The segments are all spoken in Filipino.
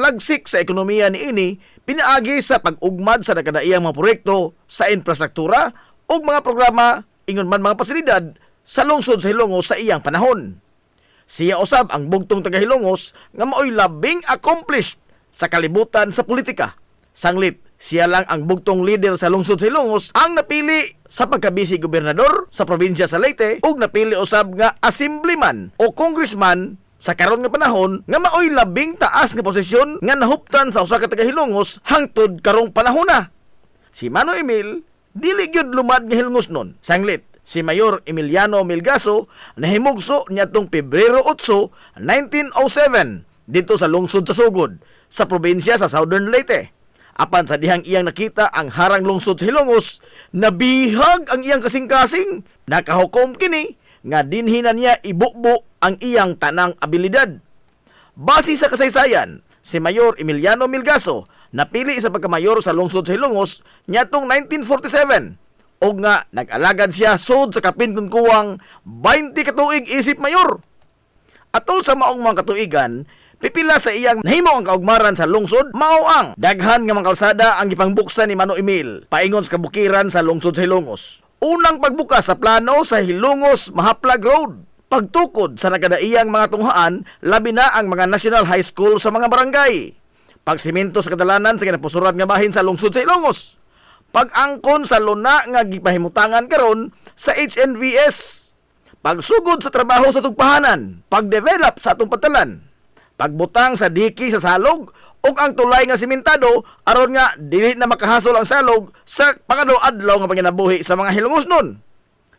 plagsik sa ekonomiya niini pinaagi sa pag-ugmad sa nakadaiyang mga proyekto sa infrastruktura o mga programa ingon man mga pasilidad sa lungsod sa Hilongos sa iyang panahon. Siya usab ang bugtong taga Hilongos nga maoy labing accomplished sa kalibutan sa politika. Sanglit, siya lang ang bugtong leader sa lungsod sa Hilongos ang napili sa pagkabisi gobernador sa probinsya sa Leyte ug napili usab nga assemblyman o congressman sa karon nga panahon nga maoy labing taas nga posisyon nga nahuptan sa usa ka taga Hilongos hangtod karong panahona. Si Mano Emil dili gyud lumad nga Hilongosnon. Sanglit, si Mayor Emiliano Melgaso nahimugso niadtong Pebrero 8, 1907 dito sa lungsod sa Sugod sa probinsya sa Southern Leyte. Apan sa dihang iyang nakita ang harang lungsod sa Hilongos, nabihag ang iyang kasing-kasing. Nakahukom kini nga dinhinan niya ibukbo ang iyang tanang abilidad. Base sa kasaysayan, si Mayor Emiliano Melgaso napili sa pagkamayor sa lungsod sa Hilongos niadtong 1947 o nga nag-alagad siya sud sa kapintong kuwang 20 katuig isip mayor. Atol sa maong mga katuigan, pipila sa iyang nahimo ang kaugmaran sa lungsod, mao ang daghan nga mga kalsada ang gipangbuksan ni Mano Emil paingon sa kabukiran sa lungsod sa Hilongos. Unang pagbukas sa plano sa Hilongos Mahaplag Road. Pagtukod sa nakadaiyang mga tunghaan, labi na ang mga National High School sa mga barangay. Pagsimento sa kadalanan sa kinapusuran nga bahin sa lungsod sa Hilongos. Pag-angkon sa luna nga gipahimutangan karon sa HNVS. Pagsugod sa trabaho sa tugpahanan, pag-develop sa atong patalan. Pagbutang sa diki sa salog ug ang tulay nga simentado aron nga dili na makahasol ang salog sa pangadu-adlaw nga panginabuhi sa mga Hilongosnon.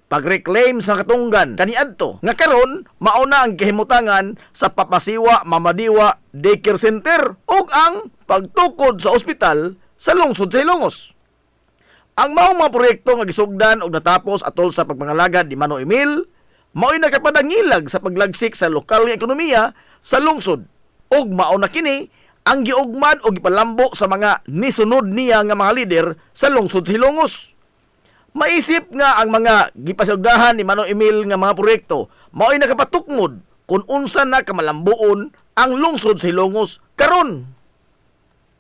Pag-reclaim sa katunggan kaniadto nga karon mao na ang kahimutangan sa Papasiwa Mamadiwa Daycare Center ug ang pagtukod sa ospital sa lungsod sa Hilongos. Ang maong mga proyekto nga gisugdan ug natapos atol sa pagpangalagad ni Mano Emil mao'y nakapadangilag sa paglagsik sa lokal nga ekonomiya sa lungsod ug mao na kini ang giugmad o gipalambo sa mga nisunod niya nga mga lider sa lungsod sa Hilongos. Maisip nga ang mga gipasugdahan ni Mano Emil nga mga proyekto mao'y nakapatukmod kung unsa na kamalambuon ang lungsod sa Hilongos karon.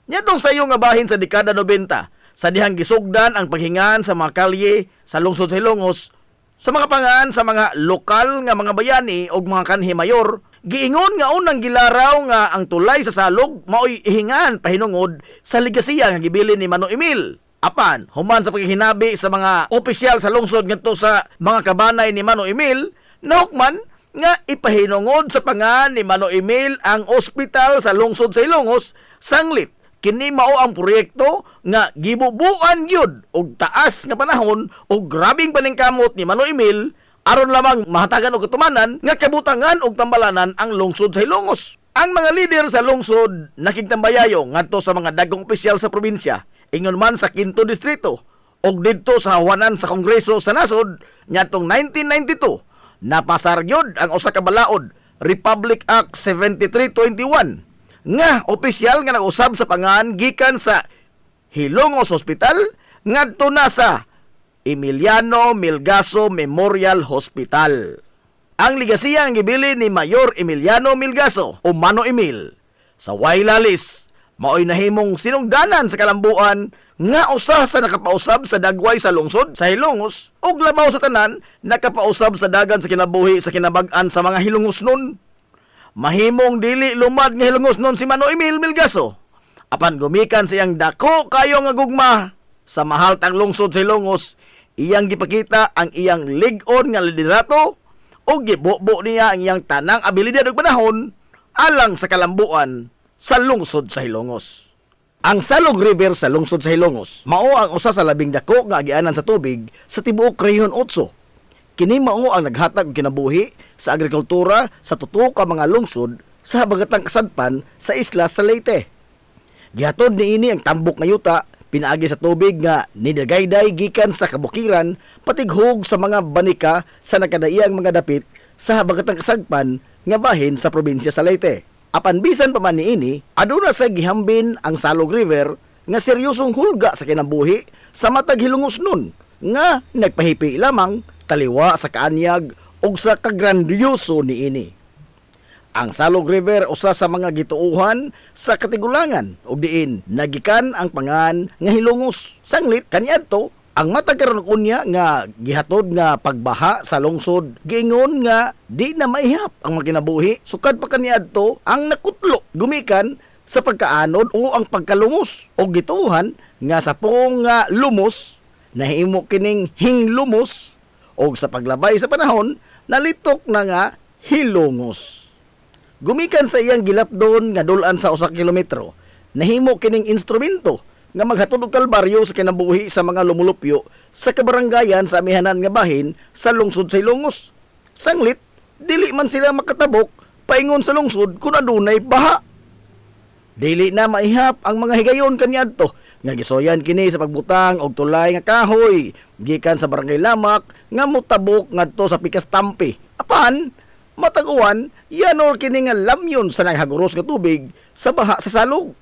Nyatong sayo nga bahin sa dekada 90 sa dihang gisugdan ang paghingan sa mga kalye sa lungsod sa Hilongos sa mga pangaan sa mga lokal nga mga bayani o mga kanhi mayor, giingon nga unang gilaraw nga ang tulay sa salog mao'y ihingan pahinungod sa ligasiya nga gibilin ni Mano Emil. Apan, human sa paghihinabi sa mga opisyal sa lungsod ngadto sa mga kabanay ni Mano Emil, nahukman nga ipahinungod sa pangan ni Mano Emil ang ospital sa lungsod sa Hilongos. Sanglit, kini mao ang proyekto nga gibubuan gyud og taas nga panahon og grabing paningkamot ni Mano Emil aron lamang mahatagan og katumanan nga kabutangan og tambalanan ang lungsod sa Hilongos. Ang mga lider sa lungsod nakigtambayayo ngadto sa mga dagkong opisyal sa probinsya, ingon man sa 5th distrito og didto sa hawanan sa Kongreso sa nasod ngadtong 1992, napasar gyud ang usa ka balaod, Republic Act 7321, nga opisyal nga nag-usab sa pangan gikan sa Hilongos Hospital ngadto na sa Emiliano Melgaso Memorial Hospital. Ang ligasiya ang gibili ni Mayor Emiliano Melgaso o Mano Emil sa Wailalis mao'y nahimong sinungdanan sa kalambuan nga usa sa nakapausab sa dagway sa lungsod sa Hilongos ug labaw sa tanan nakapausab sa dagan sa kinabuhi sa kinabag-an sa mga Hilongosnon. Mahimong dili lumad nga Hilongosnon si Mano Emil Melgaso apan gumikan sa iyang dako kayo nga gugma sa mahaltang lungsod sa Hilongos. Iyang gipakita ang iyang lig-on nga liderato o gibubo niya ang iyang tanang abilidad ug panahon alang sa kalambuan sa lungsod sa Hilongos. Ang Salog River sa lungsod sa Hilongos mao ang usa sa labing dako nga agianan sa tubig sa tibuok Rehiyon 8. Kini mao ang naghatag og kinabuhi sa agrikultura sa tuto ka mga lungsod sa habagatang kasadpan sa isla sa Leyte. Gihatod niini ang tambok nga yuta pinaagi sa tubig nga nidagayday gikan sa kabukiran patighog sa mga banika sa nakadaiyang mga dapit sa habagatang kasagpan nga bahin sa probinsya sa Leyte. Apan bisan pa man niini, aduna sa gihambin ang Salog River nga seryosong hulga sa kinabuhi sa matag Hilongosnon nga nagpahipi lamang taliwa sa kaanyag ug sa kagrandyoso niini. Ang Salog River usa sa mga gituuhan sa Katigulangan ug diin nagikan ang pangan nga hilongos. Sanglit kaniadto ang matag karon unya nga gihatod nga pagbaha sa lungsod giingon nga di na maihap ang mga kinabuhi. Sukad pa kaniadto ang nakutlo gumikan sa pagkaanod o ang pagkalumos o gituuhan nga sa pong nga lumos nahimo kining hinglumos o sa paglabay sa panahon nalitok na nga hilongos. Gumikan sa iyang gilapdon nga dulan sa 1 kilometro, nahimo kining instrumento nga maghatod og kalbaryo sa kinabuhi sa mga lumulupyo sa kabarangayan sa amihanan nga bahin sa lungsod sa Ilongos. Sanglit, dili man sila makatabok paingon sa lungsod kung adunay baha. Dili na maihap ang mga higayon kaniadto nga gisoyan kini sa pagbutang og tulay nga kahoy gikan sa barangay Lamak nga motabok ngadto sa Pikas Tampi. Apan matag-uwan, yanor kini nga lamyon sa naghaguros nga tubig sa baha sa salog.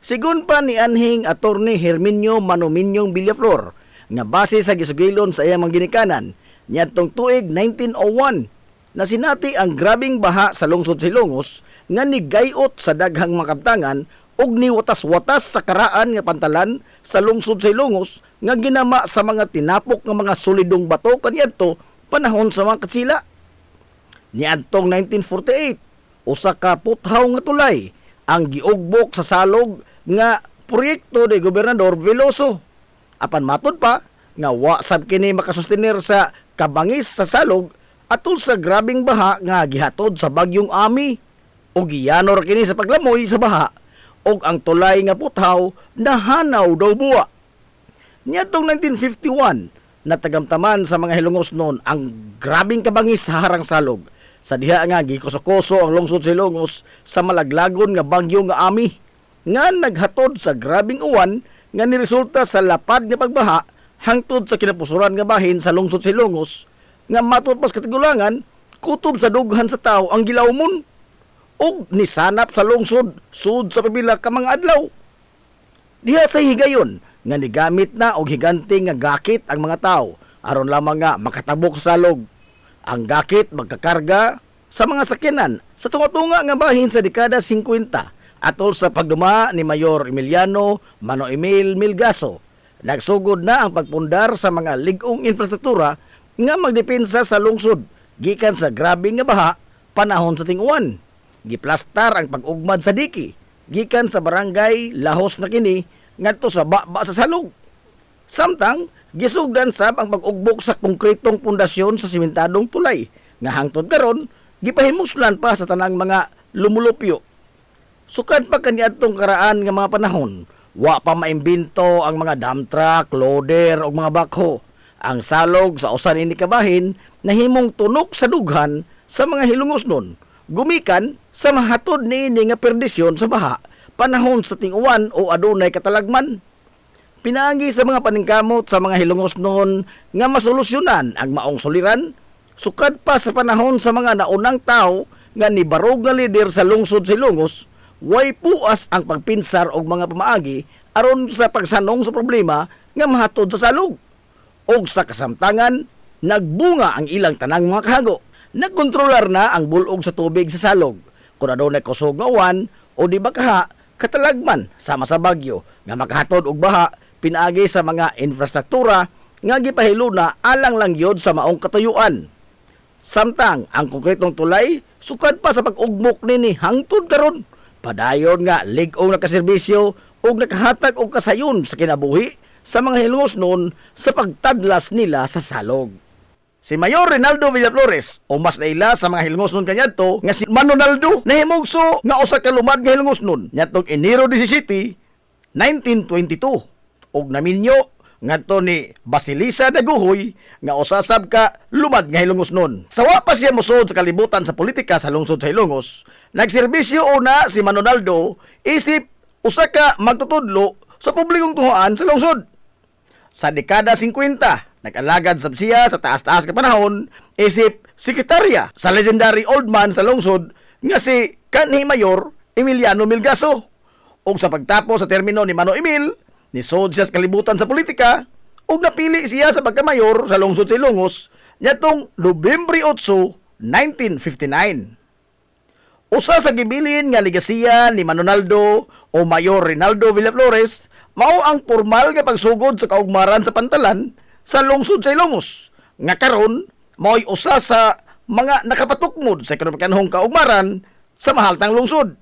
Sigun pa ni anhing Attorney Herminio Manominyong Villaflor nga base sa gisugilon sa iyang mga ginikanan niadtong tuig 1901 na sinati ang grabing baha sa lungsod Silongos nga nigayot sa daghang makabtangan ug niwatas-watas sa karaan nga pantalan sa lungsod Silongos nga ginama sa mga tinapok nga mga solidong bato kaniadto panahon sa mga katsila. Niadtong 1948, usa ka puthaw nga tulay ang giugbok sa salog nga proyekto ni Gobernador Veloso. Apan matud pa nga wa sab kini makasustener sa kabangis sa salog atol sa grabing baha nga gihatod sa bagyong Ami o giyanor kini sa paglamoy sa baha og ang tulay nga puthaw nahanaw daw buwa. Niadtong 1951, natagamtaman sa mga Hilongos noon ang grabing kabangis sa harang salog. Sa diha nga gikuso-kuso ang lungsod sa Hilongos sa malaglagon nga bagyo nga Ami nga naghatod sa grabing uwan nga niresulta sa lapad nga pagbaha hangtod sa kinapusuran nga bahin sa lungsod sa Hilongos nga matud pas Katigulangan kutob sa dughan sa tawo ang gilawmon ug nisanap sa lungsod sud sa pipila ka mga adlaw. Diha sa higayon nga nigamit na og higanting nga gakit ang mga tawo aron lamang nga makatabok sa salog. Ang gakit magkakarga sa mga sakyanan sa tunga-tunga nga bahin sa dekada 50 atol sa pagduma ni Mayor Emiliano Mano Emil Milgaso. Nagsugod na ang pagpundar sa mga ligong infrastruktura nga magdepensa sa lungsod gikan sa grabe nga baha panahon sa ting-uwan. Giplastar ang pag-ugmad sa diki gikan sa barangay Lahos na kini ngadto sa baba sa salog. Samtang gisugdan sab ang pag-ugbok sa konkretong pundasyon sa simentadong tulay nga hangtod karon gipahimuslan pa sa tanang mga lumulupyo. Sukad pa kaniadtong karaan nga mga panahon, wa pa maimbento ang mga dump truck, loader ug mga bakho. Ang salog sa usa ini kabahin nahimong tunok sa dughan sa mga Hilongos nun. Gumikan sa mahatod niini nga perdisyon sa baha panahon sa ting-uwan o adunay katalagman. Pinaagi sa mga paningkamot sa mga Hilongos noon nga masolusyonan ang maong suliran, sukad pa sa panahon sa mga naunang tao nga nibarog nga lider sa lungsod sa Hilongos, way puas ang pagpinsar og mga pamaagi aron sa pagsanong sa problema nga mahatod sa salog. Og sa kasamtangan, nagbunga ang ilang tanang mga kahago. Nagkontrolar na ang bulog sa tubig sa salog. Kung adunay kusog nga uwan o di ba kaha, katalagman sama sa bagyo nga makahatod og baha pinaagi sa mga infrastruktura nga gipahilo na alang lang yod sa maong katuyuan. Samtang ang konkretong tulay sukad pa sa pag-ugmok nini hangtod karon padayon nga lig-ong nakaserbisyo ug nakahatag og kasayon sa kinabuhi sa mga Hilongos noon sa pagtadlas nila sa salog. Si Mayor Rinaldo Villaflores o mas naila sa mga Hilongos noon kanyadto nga si Manonaldo nahimugso nga usa ka lumad nga Hilongos noon nyatong Enero 17, 1922 og naminyo ngadto ni Basilisa Daguhoy nga usasab ka lumad nga Hilongos noon. Sawa pa siya mosod sa kalibutan sa politika sa lungsod sa Hilongos, nagserbisyo una si Manonaldo isip usa ka magtutudlo sa publikong tuhoan sa lungsod. Sa dekada 50, nag-alagad sab siya sa taas-taas ka panahon isip sekretarya sa legendary old man sa lungsod nga si kanhi Mayor Emiliano Milgaso. Og sa pagtapos sa termino ni Mano Emil, nisod siya sa kalibutan sa politika ug napili siya sa pagkamayor sa lungsod sa Ilongos nyatong Nobyembre 8, 1959. Usa sa gibilin nga ligasiya ni Manonaldo o Mayor Rinaldo Villaflores mao ang formal nga pagsugod sa kaugmaran sa pantalan sa lungsod sa Ilongos. Nga karon mao'y usa sa mga nakapatukmod sa ekonomikanhong kaugmaran sa mahaltang lungsod.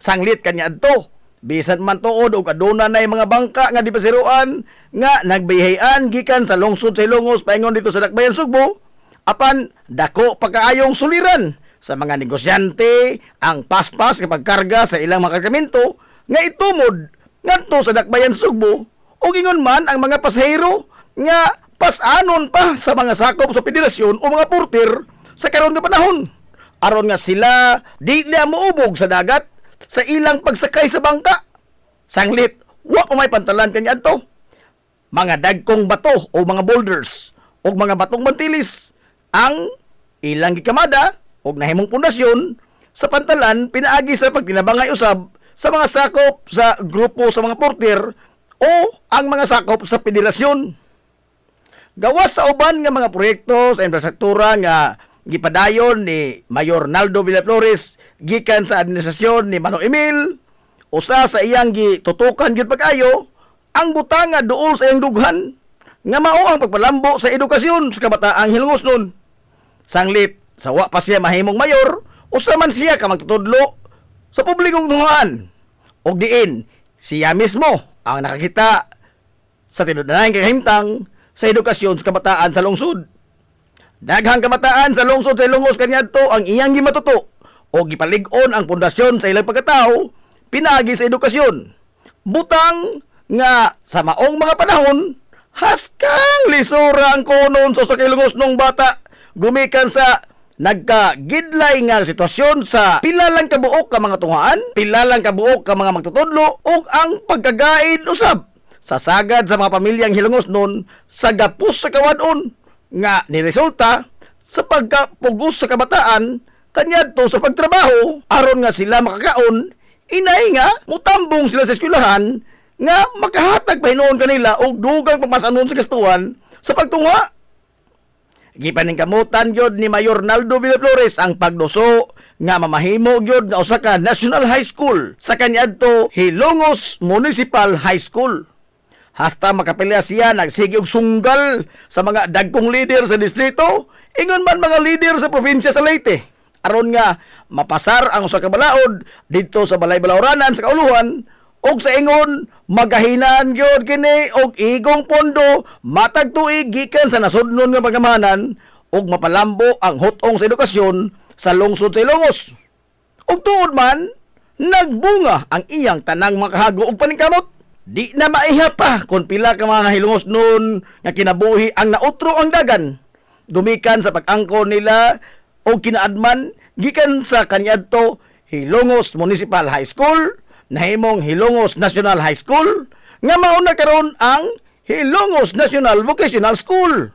Sanglit kanya adto, bisan man tuod og aduna nay mga bangka nga dipasiruan nga nagbiyahan gikan sa lungsod sa Ilongos paingon dito sa Dakbayan Sugbo, apan dako pagkaayong suliran sa mga negosyante ang paspas kapag karga sa ilang mga kargamento nga itumod ngadto sa Dakbayan Sugbo o gingon man ang mga pasahero nga pasanon pa sa mga sakop sa federasyon o mga porter sa karon nga panahon aron nga sila di na moubog sa dagat sa ilang pagsakay sa bangka. Sanglit wa pa may pantalan kanya adto, mga dagkong bato o mga boulders o mga batong mantilis ang ilang gikamada og nahimong pundasyon sa pantalan pinaagi sa pagtinabangay usab sa mga sakop sa grupo sa mga porter o ang mga sakop sa federasyon. Gawas sa uban nga mga proyekto sa infrastruktura nga gipadayon ni Mayor Naldo Villaflores gikan sa administrasyon ni Manong Emil, usa sa iyang gitutukan gyud pag-ayo ang butanga duol sa iyang dughan nga mao ang pagpalambo sa edukasyon sa kabataang Hilongosnon. Sanglit sa wa pa siya mahimong mayor, usa man siya ka magtutudlo sa publikong tunghaan. Og diin, siya mismo ang nakakita sa tinudanan kahimtang sa edukasyon sa kabataan sa lungsod. Daghang kabataan sa lungsod sa Ilongos kaniadto ang iyang gimatuto o gipalig-on ang pundasyon sa ilang pagkatao pinaagi sa edukasyon. Butang nga sa maong mga panahon, haskang lisura ang konon sa Ilongos nung bata gumikan sa nagkagidlay nga sitwasyon sa pila lang kabuok ka mga tunghaan, pila lang kabuok ka mga magtutudlo ug ang pagkagaid usab sa sagad sa mga pamilyang Hilongosnon sa gapos sa kawadon nga niresulta sa pagkapugos sa kabataan kaniadto sa pagtrabaho aron nga sila makakaon, inay nga mutambong sila sa eskwelahan nga makahatag pahinuon kanila og dugang pamasanon sa gastuhan sa pagtungha. Gipaningkamutan gyud ni Mayor Naldo Villaflores ang pagduso nga mamahimo gyud nga usa ka National High School sa kaniadto Hilongos Municipal High School. Hasta makapilya siya nagsige og sunggal sa mga dagkong leader sa distrito, ingon man mga leader sa probinsya sa Leyte, aron nga mapasar ang usa ka balaod dito sa balay-balawranan sa kauluhan og sa ingon magahinan gyud kini og igong pondo matag tuig gikan sa nasudnon nga pagamahanan og mapalambo ang hutong sa edukasyon sa lungsod sa Ilongos. Og tuod man nagbunga ang iyang tanang makahago og paningkamot. Di na maiha pa kung pila ka mga Hilongos noon nga kinabuhi ang nautro ang dagan gumikan sa pag-angkon nila o kinaadman gikan sa kaniadto Hilongos Municipal High School nahimong Hilongos National High School nga mauna karon ang Hilongos National Vocational School.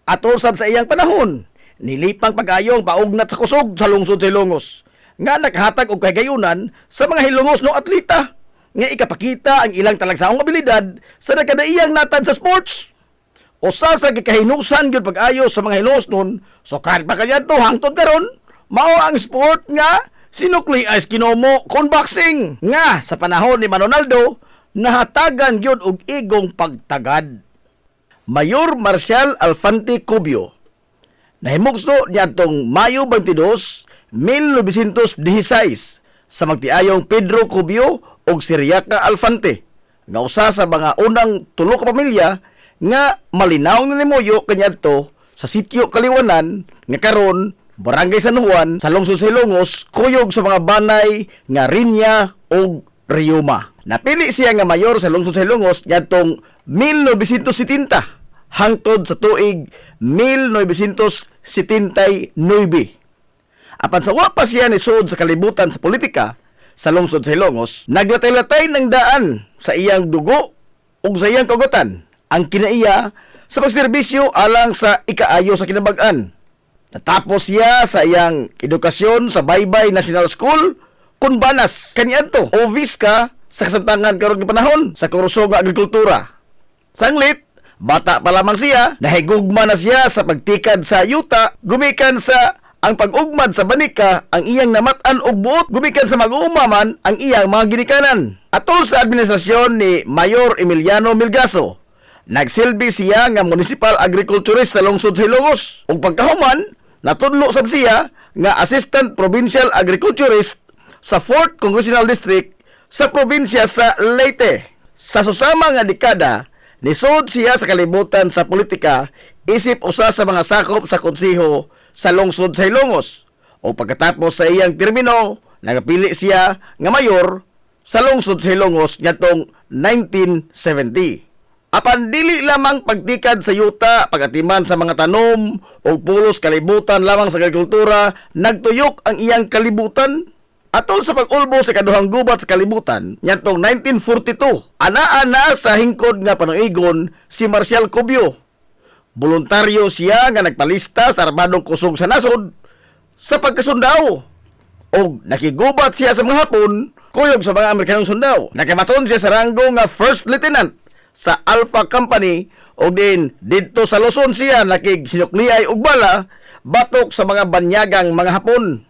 At usab sa iyang panahon, nilipang pag-ayong paugnat sa kusog sa lungsod sa Hilongos nga nakahatag og kagayunan sa mga Hilongos no atleta nga ikapakita ang ilang talagsaong abilidad sa nagkadaiyang natad sa sports. Usa sa gikahinusan gyud pag-ayo sa mga Hilongos nun, so kahit pa kaniadto hangtod karon, mao ang sport nga sinukli as kinomo kon boxing nga sa panahon ni Manonaldo nahatagan gyud og igong pagtagad. Mayor Marcial Alfante Cubio nahimugso niadtong Mayo 22, 1916 sa magtiayong Pedro Cubio og Siriaca Alfante nga usa sa mga unang tulo ka pamilya nga malinaw na nimuyo kaniadto sa sitio Kaliwanan nga karon Barangay San Juan sa lungsod sa Ilongos, kuyog sa mga banay nga Rinya o Riuma. Napili siya nga mayor sa lungsod sa Ilongos ngadtong 1970 hangtod sa tuig 1979. Apan sa wa pa siya ni sud sa kalibutan sa politika sa lungsod sa Ilongos, naglatay-latay ng daan sa iyang dugo ug sa iyang kagutan ang kinaiya sa pagserbisyo alang sa ikaayo sa kinabag-an. Natapos siya sa iyang edukasyon sa Baybay National School, Kunbanas, kaniadto, o Visca sa kasamtangan karon nga panahon sa kurso nga agrikultura. Sanglit, bata pa lamang siya, nahigugma na siya sa pagtikad sa yuta, gumikan sa ang pag-ugmad sa banika ang iyang namatan og buot gumikan sa mag-uumaman ang iyang mga ginikanan. Atol sa administrasyon ni Mayor Emiliano Melgaso, nagsilbi siya nga municipal agriculturist sa lungsod sa Ilongos ug pagkahuman natudlo sab siya nga assistant provincial agriculturist sa 4th Congressional District sa probinsya sa Leyte. Sa susama nga dekada, nisod siya sa kalibutan sa politika isip usa sa mga sakop sa konseho sa lungsod sa Ilongos. O pagkatapos sa iyang termino, nagapili siya nga mayor sa lungsod sa Ilongos nitong 1970. Apan dili lamang pagtikad sa yuta, pagatiman sa mga tanom o pulos kalibutan lamang sa agrikultura, nagtuyok ang iyang kalibutan. Atol sa pag-ulbo sa kaduhang gubat sa kalibutan, nitong 1942, ana-ana sa hingkod nga panuigon si Marcial Cubio. Voluntaryo siya nga nagpalista sa armadong kusog sa nasod sa pagkasundao. O nakigubat siya sa mga Hapon, kuyog sa mga Amerikanong sundao. Nakabaton siya sa ranggo nga First Lieutenant sa Alpha Company o din dito sa Luzon siya nakigsinukliyay og bala batok sa mga banyagang mga Hapon.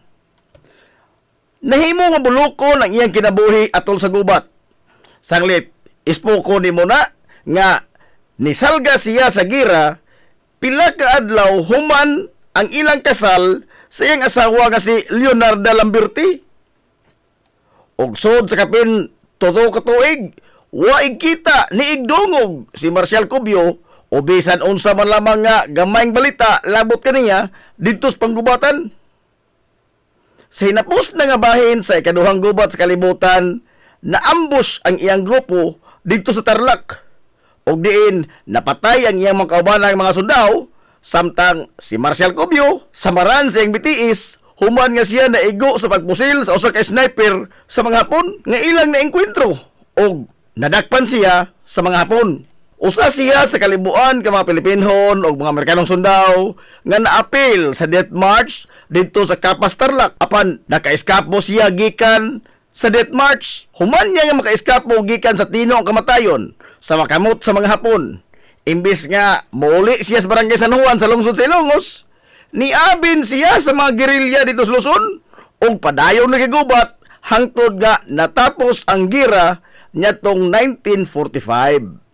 Nahimo nga bulukon ang iyang kinabuhi atol sa gubat. Sanglit, ispoko ni mo na nga nisalga siya sa gira, pila ka adlaw human ang ilang kasal sa iyang asawa nga si Leonarda Lamberti. Og sod sa kapin todo ka tuig, waig kita ni igdungog si Marcial Cubio o bisan unsa man lamang nga gamayng balita labot kaniya didto sa panggubatan. Sa hinapos na nga bahin sa ikaduhang gubat sa kalibutan, naambush ang iyang grupo dito sa Tarlac. O diin, napatay ang iyang mga kaubanang mga sundao, samtang si Marcial Cubio, samaran sa iyang bitiis, human nga siya naigo sa pagpusil sa usa ka sniper sa mga Hapon nga ilang naengkwentro. O nadakpan siya sa mga Hapon. Usa siya sa kalibuan ka mga Pilipinhon o mga Amerikanong sundao nga naapil sa death march dito sa Kapas Tarlac. Apan nakaiskapo siya gikan sa death march. Human niya nga makaiskapo gikan sa tino ang kamatayon sa makamot sa mga Hapon. Imbis nga mauli siya sa barangay San Juan sa lungsod sa Ilongos, niabin siya sa mga gerilya dito sa Luzon o padayon nagigubat hangtod nga natapos ang gira nitong 1945.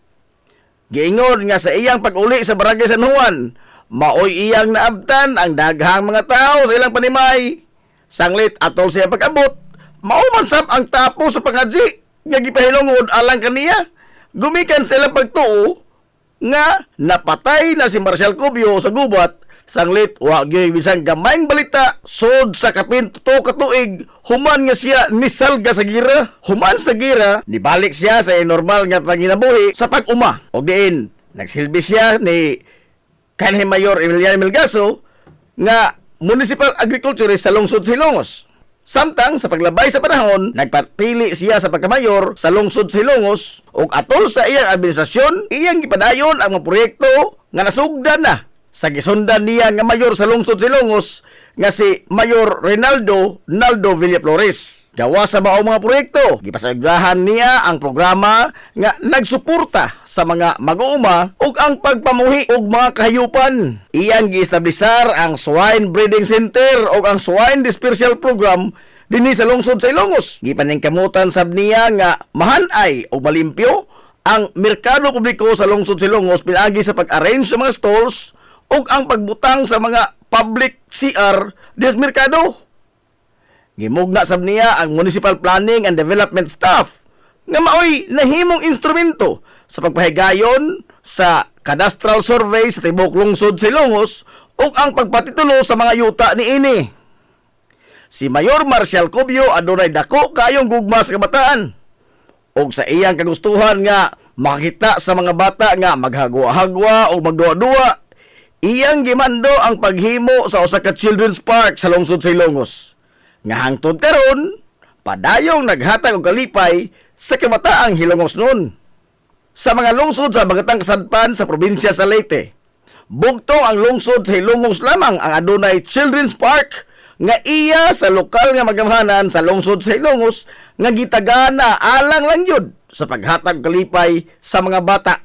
Giingon nga sa iyang pag-uli sa barangay San Juan, maoy iyang naabtan ang daghang mga tao sa ilang panimay. Sanglit atol sa iyang pag-abot, maumansap ang tapos sa pangadji nga gipahilungod alang kaniya. Gumikan sa ilang pagtuo nga napatay na si Marcial Cubio sa gubat. Sanglit wa gyud bisan gamayng balita sod sa kapin tuto ka tuig human nga siya nisalga sa gira. Human sa gira nibalik siya sa normal nga panginabuhi sa pag-uma. Og diin nagsilbi siya ni kanhi Mayor Emiliano Melgaso nga municipal agriculturist sa lungsod sa Ilongos. Samtang sa paglabay sa panahon, nagpapili siya sa pagkamayor sa lungsod sa Ilongos ug atol sa iyang administrasyon, iyang gipadayon ang mga proyekto nga nasugdan na sa gisundan niya nga mayor sa lungsod sa Ilongos nga si Mayor Reynaldo Naldo Villaflores. Gawa sa maong mga proyekto, gipasagdahan niya ang programa nga nagsuporta sa mga mag-uuma ug ang pagpamuhi og mga kahayupan. Iyang giestablisar ang Swine Breeding Center ug ang Swine Dispersal Program dinhi sa lungsod sa Ilongos. Gipaningkamutan sab niya nga mahanay o malimpyo ang merkado publiko sa lungsod sa Ilongos pinaagi sa pag-arrange sa mga stalls ug ang pagbutang sa mga public CR di sa merkado. Gimugna sab niya ang Municipal Planning and Development Staff nga maoy nahimong instrumento sa pagpahigayon sa cadastral survey sa tibok lungsod sa Ilongos ug ang pagpatitulo sa mga yuta niini. Si Mayor Marcial Cubio adunay dako kayong gugma sa kabataan ug sa iyang kagustuhan nga makita sa mga bata nga maghagwa-hagwa o magduwa-duwa, iyang gimando ang paghimo sa usa ka children's park sa lungsod sa Ilongos. Nga hangtod karon, padayong naghatag og kalipay sa kabataang Hilongos noon. Sa mga lungsod sa Bagatang Kasadpan sa probinsya sa Leyte, bugto ang lungsod sa Hilongos lamang ang adunay children's park nga iya sa lokal nga magamhanan sa lungsod sa Hilongos nga gitagana alang lang yun sa paghatag kalipay sa mga bata.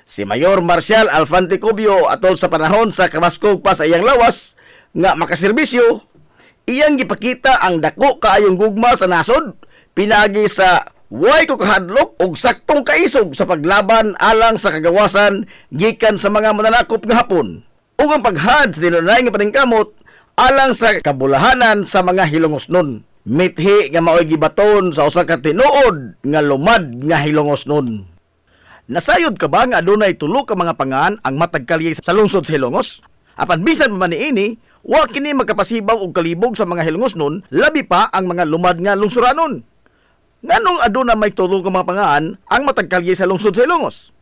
Si Mayor Marcial Alfante Cubio atol sa panahon sa kamaskog pa sa iyang lawas, nga makaserbisyo, iyang gipakita ang dako kaayong gugma sa nasod, pinagi sa way ko kahadlok og saktong kaisog sa paglaban alang sa kagawasan gikan sa mga mananakop nga hapon. Ug ang paghad sa dinunay nga paningkamot alang sa kabulahanan sa mga hilongosnon. Mithi nga maoy gibaton sa usa ka tinuod nga lumad nga hilongosnon. Nasayod ka ba nga adunay tulo ka mga pangan ang matag kalye sa lungsod sa Hilongos? Apan bisan man niini, wa kini magkapasibaw og kalibog sa mga hilongosnon, labi pa ang mga lumad nga lungsuranon. Nganong aduna may tulo ka mga pangan ang matag kalye sa lungsod sa Hilongos?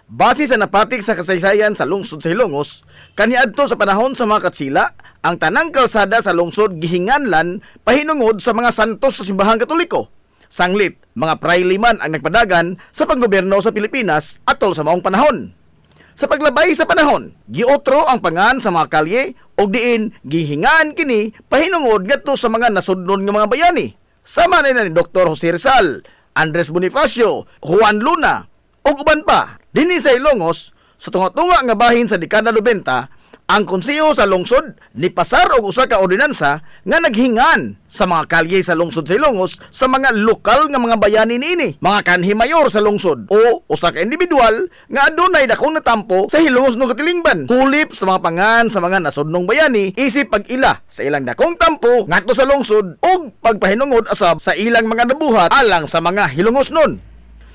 Base sa napatik sa kasaysayan sa lungsod sa Hilongos, kaniadto sa panahon sa mga katsila, ang tanang kalsada sa lungsod gihinganlan pahinungod sa mga santos sa simbahang Katoliko. Sanglit, mga prayle man ang nagpadagan sa panggobyerno sa Pilipinas atol sa maong panahon. Sa paglabay sa panahon, giotro ang pangan sa mga kalye o diin gihingaan kini pahinungod ngadto sa mga nasudnon nga mga bayani. Sama na ni Dr. Jose Rizal, Andres Bonifacio, Juan Luna, ug uban pa. Dinhi sa Hilongos, sa tunga-tunga nga bahin sa dekada 90, ang konseho sa lungsod ni pasar og usa ka ordinansa nga naghingan sa mga kalye sa lungsod sa Hilongos sa mga lokal nga mga bayani niini, mga kanhi mayor sa lungsod o usa ka individual nga adunay dakong natampo sa Hilongos no katilingban. Kulip sa mga pangan sa mga nasudnong bayani isip pag-ila sa ilang dakong tampo ngadto sa lungsod ug pagpahinungod asab sa ilang mga nabuhat alang sa mga Hilongosnon.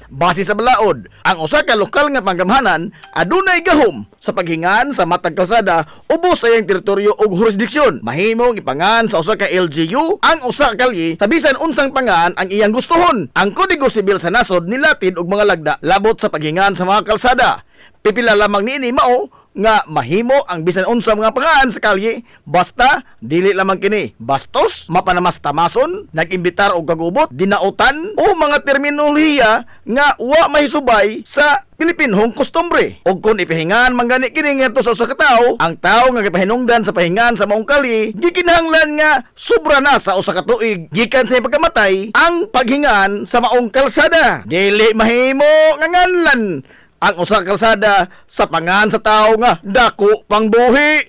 Base sa balaod, ang usa ka lokal nga panggamhanan adunay gahom sa paghingan sa matag kalsada ubos sa iyang teritoryo ug jurisdiksyon. Mahimong ipangan sa usa ka LGU ang usa ka kalye sa bisan unsang pangan ang iyang gustuhon. Ang Kodigo Sibil sa nasod nilatid og mga lagda labot sa paghingan sa mga kalsada. Pipila lamang niini mao nga mahimo ang bisan unsa mga pangaan sa kalye basta dili lamang kini bastos, mapanamastamason, nagimbitar og kagubot, dinautan o mga terminolohiya nga wa mahisubay sa Pilipinhong kostumbre. Og kung ipahingan manggani kini ngadto sa usa ka tawo, ang tawo nga gipahinungdan sa pahingan sa maong kalye gikinahanglan nga sobra na sa usa ka tuig gikan sa pagkamatay ang paghingan sa maong kalsada. Dili mahimo nga nganlan ang usa ka kalsada sa pangan sa tao nga dako pang buhi.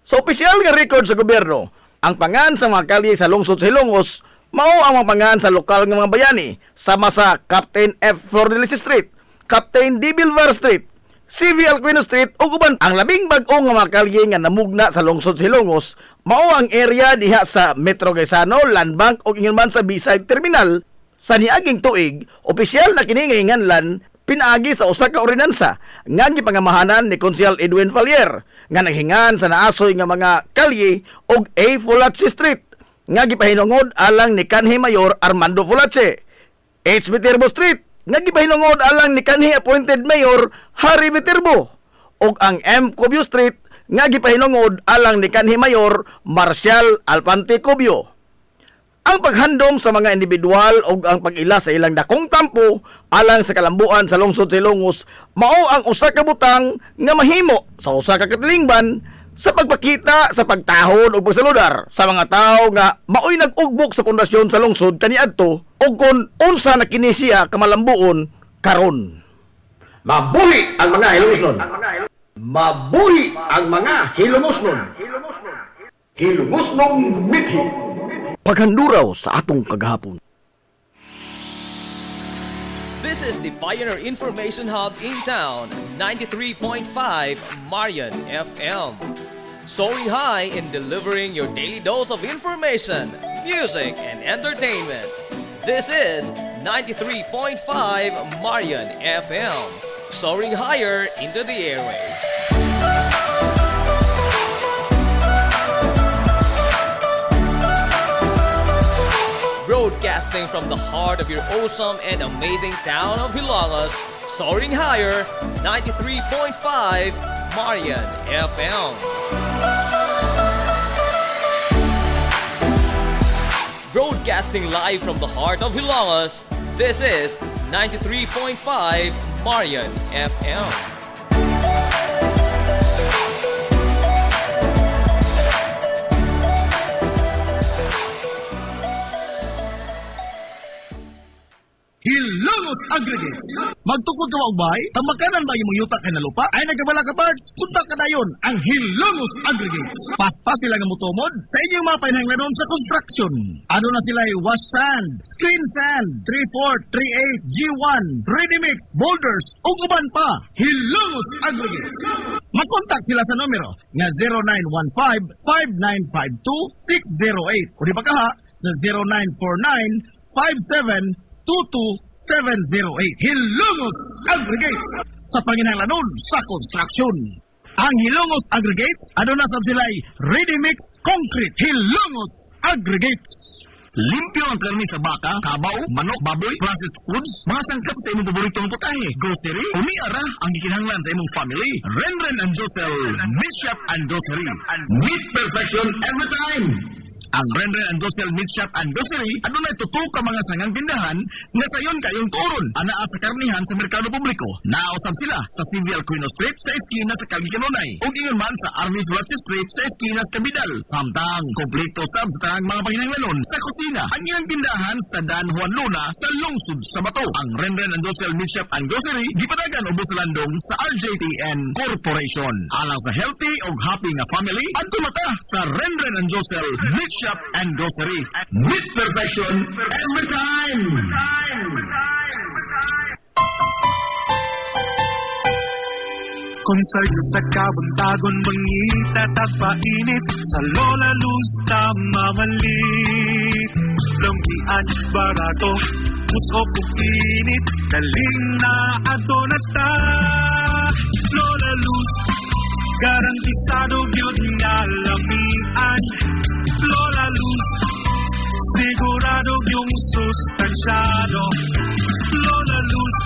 Sa opisyal nga record sa gobyerno, ang pangan sa mga kalye sa lungsod sa Hilongos mao ang mga pangan sa lokal nga mga bayani sama sa Captain F. Flordelis Street, Captain D. Bilvar Street, CV Alcuino Street ug uban. Ang labing bag-o nga mga kalye nga namugna sa lungsod sa Hilongos mao ang area diha sa Metro Quezano, Land Bank ug ingon man sa B-side terminal. Sa niaging tuig, opisyal na kini nga hinganlan pinaagi sa usa ka ordinansa nga gipangamahanan ni Konsehal Edwin Falier nga naghingan sa naasoy nga mga kalye og A. Fulache Street nga gipahinungod alang ni kanhi Mayor Armando Fulache, H. Viterbo Street nga gipahinungod alang ni kanhi appointed Mayor Harry Viterbo ug ang M. Cubio Street nga gipahinungod alang ni kanhi Mayor Marcial Alpante Cubio. Ang paghandom sa mga individual o ang pag-ila sa ilang dakong tampo alang sa kalambuan sa lungsod sa Hilongos mao ang usa ka butang nga mahimo sa usa ka katilingban sa pagpakita sa pagtahon o pagsaludar sa mga tao nga maoy nag-ugbok sa pundasyon sa lungsod kaniadto o kung unsa na kini siya kamalambuon karon. Mabuhi ang mga Hilongosnon! Mabuhi ang mga Hilongosnon! Hilongosnong mithi! Paghanduraw sa atong kagahapon. This is the Pioneer Information Hub in town, 93.5 Marian FM. Soaring high in delivering your daily dose of information, music, and entertainment. This is 93.5 Marian FM. Soaring higher into the airwaves. Broadcasting from the heart of your awesome and amazing town of Hilangas, soaring higher, 93.5 Marian FM. Broadcasting live from the heart of Hilangas, this is 93.5 Marian FM. Hilongos Aggregates. Magtukod ka maubay, tamakanan ba yung yuta ka na lupa? Ay nagkabala ka parts, punta ka dayon ang Hilongos Aggregates. Paspas sila nga mutumod sa inyong mga pahinanglanon sa construction. Ano na sila ay wash sand, screen sand, 3-4, 3-8, G1, ready mix, boulders, ug uban pa. Hilongos Aggregates. Makontak sila sa numero nga 0915-5952-608 o di ba kaha sa 0949-5722-708. Hilongos Aggregates sa panginahanglanon sa construction. Ang Hilongos Aggregates, ano na sa sila'y ready mix concrete. Hilongos Aggregates. Limpyo ang karni sa baka, kabaw, manok, baboy, processed foods, mga sangkap sa imong paboritong putahe, grocery, umiara ang gikinahanglan sa imong family. Renren and Josel, Meat Shop and Grocery. Meat perfection every time. Ang Renren and Josel Meat Shop and Grocery, ano na tutok ka mga sangang tindahan nga sayon kayong turon. Anaa sa karnihan sa merkado publiko. Nausab sila sa Civil Aquino Street sa eskina sa Kagikanunay. O ingon man sa Army Flats Street sa eskina sa Kabidal. Samtang, kompleto sab sa tanang mga panginahanglanon sa kusina. Ang ilang tindahan sa Dan Juan Luna sa Lungsod sa Bato. Ang Renren and Josel Meat Shop and Grocery, gipadagan ubos sa landong sa RJTN Corporation. Alang sa healthy o happy nga family, at tumata sa Renren and Josel Meat Shop and Grocery. Meat perfection every time! Konsay ka sa kabuntagon mangita tagpainit sa Lola Luz tamamalit. Lambian barato, pusok ug init, daling na ato na ta. Lola Luz, garantisado gyud nga lamian. Lola Luz, sigurado yung sustansyado. Lola Luz,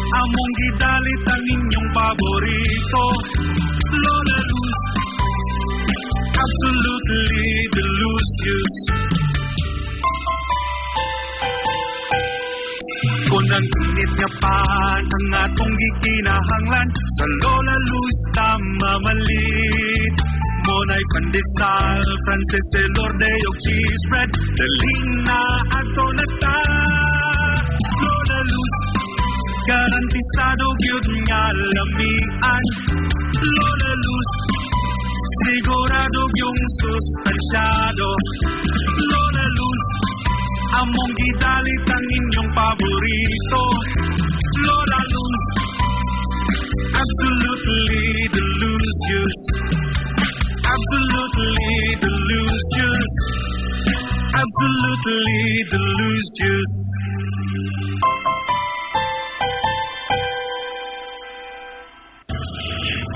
among gidalit ang inyong paborito. Lola Luz, absolutely delicious. Kung ang init nga pan ang atong gikinahanglan sa Lola Luz tamamalit. Monay pandesal, Frances Elorde o cheese bread, daling na ato na ta. Lola Luz, garantisado gyud nga lamian. Lola Luz, sigurado yung sustansyado. Lola Luz, among gidalit ang inyong paborito. Lola Luz, absolutely delicious. Absolutely delicious. Absolutely delicious.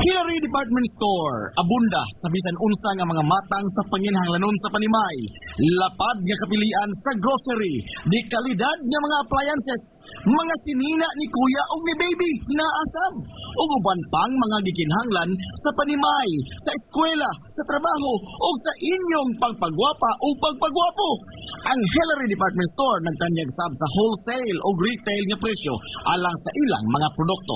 Hillary Department Store, abunda sa bisan unsa nga mga matang sa panginahanglanon sa panimay. Lapad nga kapilian sa grocery, di kalidad nga mga appliances, mga sinina ni kuya o ni baby na asab. Ug uban pang mga gikinahanglan sa panimay, sa eskwela, sa trabaho o sa inyong pagpagwapa o pagpagwapo. Ang Hillary Department Store nagtanyag sab sa wholesale o retail nga presyo alang sa ilang mga produkto.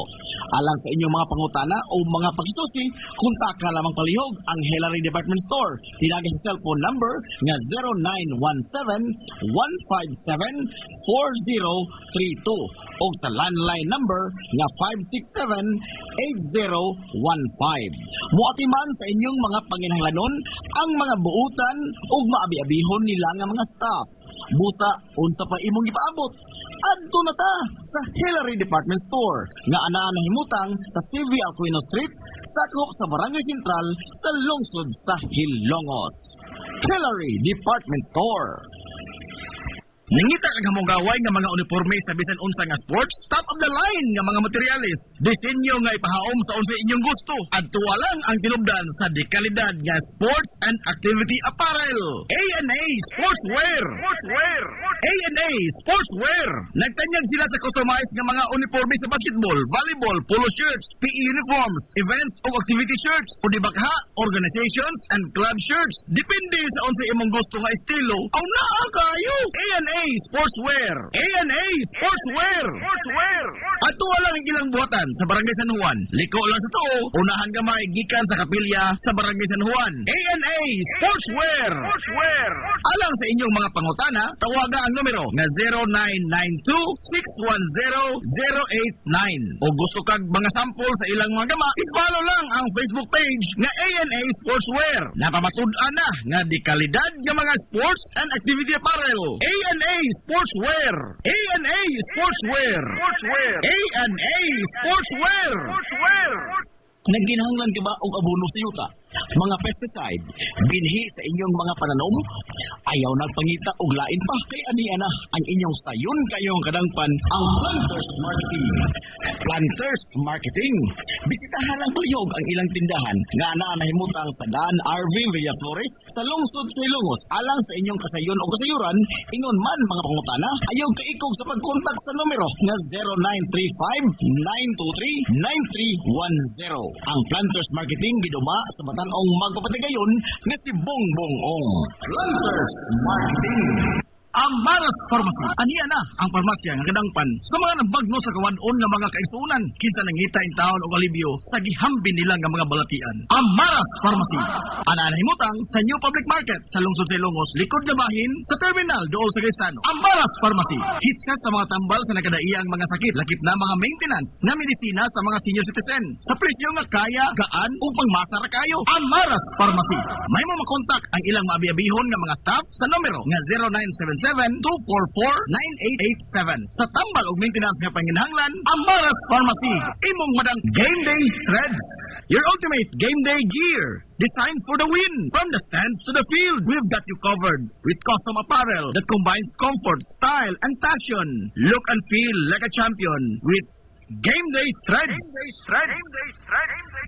Alang sa inyong mga pangutana o mga pagsusi, kunta ka lamang palihog ang Hillary Department Store. Tinagay sa cellphone number nga 0917-157-4032 o sa landline number nga 567-8015. Muatiman sa inyong mga panginahanglanon ang mga buutan o maabi-abihon nila nga mga staff. Busa, unsa pa imong ipaabot? Adto na ta sa Hillary Department Store nga anaa nahimutang sa CV Aquino Street, sakop sa Barangay Sentral sa lungsod sa Hilongos. Hillary Department Store. Nangita kag hamong gaway nga mga uniforme sa bisan unsa nga sports, top of the line nga mga materyales. Disenyo nga ipahaom sa unsa inyong gusto. Adto lang ang tinubdan sa dekalidad nga sports and activity apparel. A&A Sportswear. A&A Sportswear. Nagtanyag sila sa customized nga mga uniforme sa basketball, volleyball, polo shirts, PE uniforms, events o activity shirts, o di bakha, organizations and club shirts. Depende sa unsa imong gusto nga estilo. Aw naa kayo. A&A A&A Sportswear. A&A Sportswear. Ato lang ang ilang buhatan sa Barangay San Juan. Liko lang sa to, unahan gamay gikan sa kapilya sa Barangay San Juan. A&A Sportswear. Alang sa inyong mga pangutana, tawaga ang numero nga 0992-610-089. O gusto kag mga sample sa ilang mga gama, i-follow lang ang Facebook page nga A&A Sportswear. Napamatud-an na nga di kalidad nga mga sports and activity apparel. A&A Sportswear. A&A Sportswear. A&A Sportswear. Nagginahanglan ka ba og abono sa yuta? Mga pesticide, binhi sa inyong mga pananom? Ayaw nagpangita og lain pa kay aniya na ang inyong sayon kayong kadangpan ang Planters Marketing. Planters Marketing. Bisitahan lang bayog ang ilang tindahan nga naa nahimutang sa Dan RV Villaflores sa lungsod sa Ilongos. Alang sa inyong kasayon o kasayuran, ingon man mga pangutana, ayaw kaikog sa pagkontak sa numero nga 0935-923-9310. Ang Planters Marketing giduma sa Batan-ong magpapatigayon nga si Bongbong Ong. Planters Marketing. Ang Maras Pharmacy. Aniya na ang parmasya nga kadangpan sa mga nagbagno sa kawadon nga mga kaigsuonan. Kinsa nangita in taon og alibyo sa gihambin nila nga mga balatian. Ang Maras Pharmacy. Ana nahimutang sa New Public Market sa lungsod sa Ilongos, likod na bahin sa terminal dool sa Gaisano. Ang Maras Pharmacy. Hitsa sa mga tambal sa nagkadaiyang mga sakit, lakip na mga maintenance na medisina sa mga senior citizen. Sa presyo nga kaya, gaan ug pangmasa ra kayo. Ang Maras Pharmacy. May mo makontak ang ilang maabi-abihon nga mga staff sa numero nga 0977-244-9887. Sa tambal ug maintenance nga panginahanglan, ang Maras Pharmacy. Imong madang Game Day Threads. Your ultimate game day gear. Designed for the win. From the stands to the field, we've got you covered with custom apparel that combines comfort, style, and fashion. Look and feel like a champion with Game Day Threads.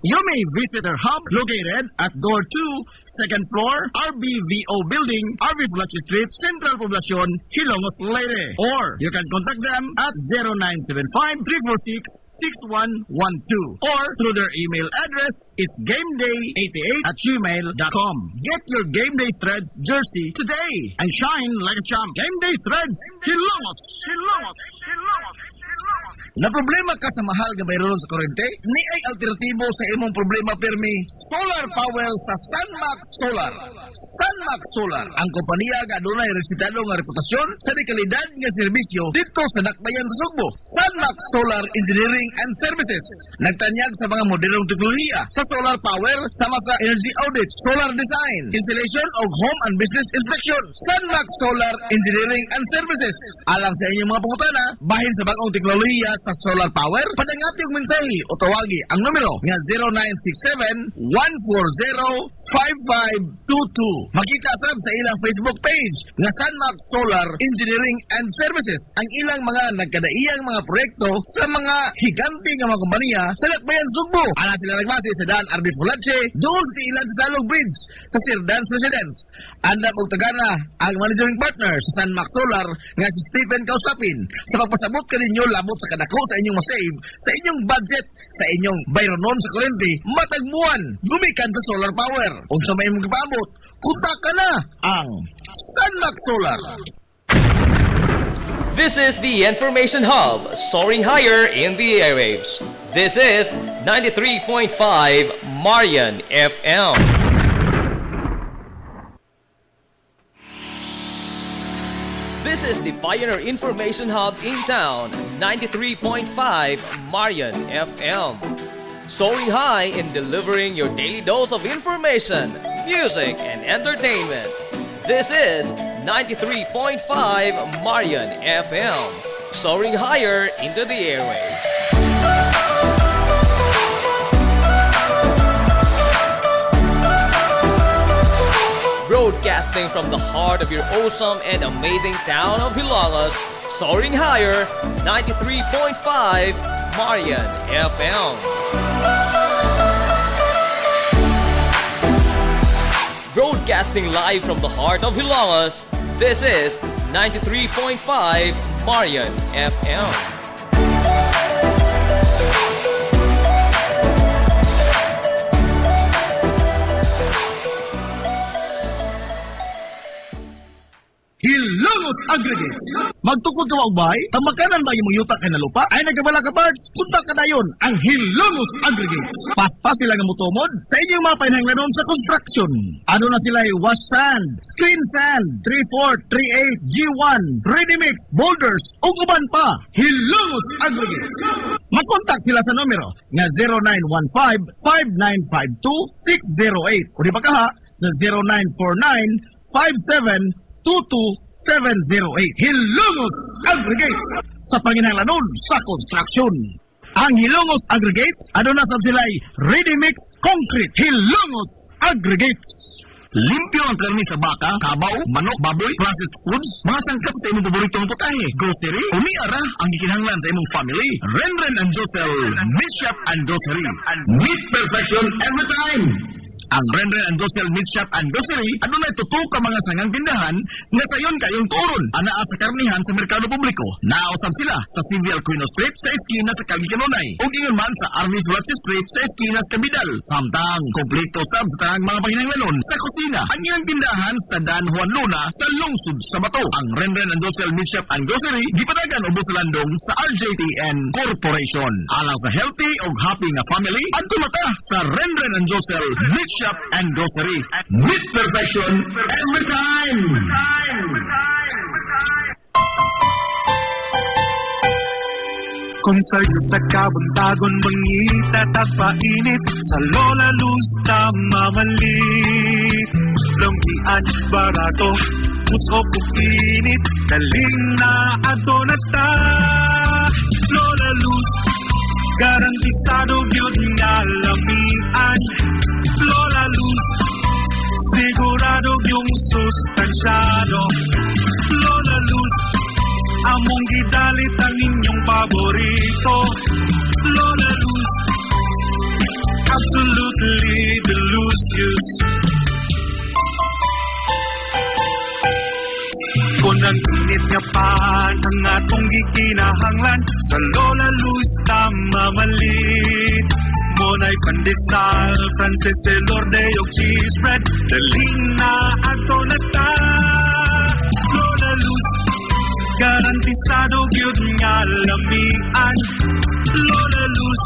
You may visit our hub located at Door 2, second floor, RBVO Building, RV Fulachi Street, Central Poblacion, Hilongos, Leyte. Or you can contact them at 0975-346-6112. Or through their email address, it's gameday88@gmail.com. Get your Game Day Threads jersey today and shine like a champ. Game Day Threads, Hilongos. Na problema ka sa mahal nga bayron sa kuryente? Ni ay alternatibo sa imong problema pirmi, solar power sa Sunmax Solar. Sunmax Solar, ang kompanya nga adunay respetado nga reputasyon sa dekalidad nga serbisyo dito sa Dakbayan sa Sugbo. Sunmax Solar Engineering and Services. Nagtanyag sa mga modernong teknolohiya sa solar power sama sa energy audit, solar design, installation of home and business inspection. Sunmax Solar Engineering and Services. Alang sa inyong mga pangutana, bahin sa bagong teknolohiya sa solar power, padangati og mensahe o tawagi ang numero nga 0967-140-5522. Makita sab sa ilang Facebook page nga Sunmax Solar Engineering and Services ang ilang mga nagkadaiyang mga proyekto sa mga higanti nga mga kompanya sa Dakbayan Sugbo. Ana sila nagbase sa Dan RB Fulache, doon sa ilan sa Salog Bridge sa Sir Dan's Residence. Andam og tagana ang managing partner sa Sunmax Solar nga si Stephen Kausapin sa pagpasabot kaninyo labot sa kadako sa inyong masave sa inyong budget sa inyong bayronon sa kuryente matagbuan gumikan sa solar power. Unsa may imong gipaabot, kontak ka na ang Sunmax Solar. This is the Information Hub, soaring higher in the airwaves. This is 93.5 Marian FM. This is the Pioneer Information Hub in town, 93.5 Marian FM. Soaring high in delivering your daily dose of information, music, and entertainment. This is 93.5 Marian FM. Soaring higher into the airwaves. Broadcasting from the heart of your awesome and amazing town of Hilagas, soaring higher, 93.5 Marian FM. Broadcasting live from the heart of Hilagas, this is 93.5 Marian FM. Hilongos Aggregates. Magtukod ka wagbay, tamakanan ba yung yuta kay na lupa? Ay nagkabala ka parts, punta ka dayon ang Hilongos Aggregates. Paspas sila nga mutumod sa inyong mga pinahanglanon sa construction. Ano na sila ay wash sand, screen sand, 3-4, 3-8, G1, ready mix, boulders, ug uban pa. Hilongos Aggregates. Makontak sila sa numero nga 0915-5952-608 o di ba kaha sa 0949-5722-708. Hilongos Aggregates sa panginahanglanon sa construction. Ang Hilongos Aggregates, ano na sab sila'y ready mix concrete. Hilongos Aggregates. Limpyo ang karni sa baka, kabaw, manok, baboy, processed foods, mga sangkap sa imong paboritong putahe, grocery, umiara ang gikinahanglan sa imong family. Renren and Josel, Meat Shop and Grocery. Meat perfection every time! Ang Renren and Josel Meat Shop and Grocery, ano na tutok ka mga sangang tindahan nga sayon kayong turon, anaa sa karnihan sa merkado publiko. Nausab sila sa Civil Aquino Street sa eskina sa Kagikanunay, o ingon man sa Army Flatsi Street sa eskina sa Kabidal. Samtang, kompleto sab sa tanang mga panginahanglanon sa kusina. Ang ilang tindahan sa Dan Juan Luna sa lungsod sa Bato. Ang Renren and Josel Meat Shop and Grocery, gipadagan ubos sa landong sa RJTN Corporation. Alang sa healthy o happy nga family, at tumata sa Renren and Josel Meat Shop and Grocery. Meat perfection every time! Kung sa'y sa kabuntagon mangita tagpainit sa Lola Luz mamalit Lumpian barato Pusok kong init Daling na ato na ta Lola Luz Garantisado yun nga lamian Lola Luz Sigurado yung sustansyado Lola Luz Among gidalit ang inyong paborito Lola Luz Absolutely delicious Kung ang init nga pan ang atong gikinahanglan Sa Lola Luz mamalit Monay pandesal, Frances Elorde o cheese bread Daling na ato na ta Lola Luz Garantisado gyud nga lamian Lola Luz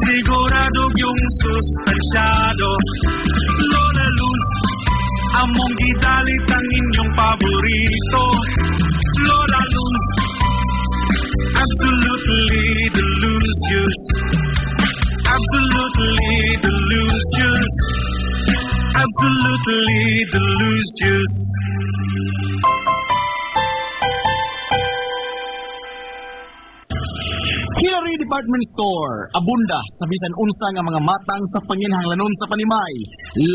Sigurado yung sustansyado Lola Luz Among gidalit ang inyong paborito Lola Luz Absolutely delicious Absolutely delicious Absolutely delicious Hillary Department Store, abunda sa bisan unsa nga mga matang sa panginahanglanon sa panimay,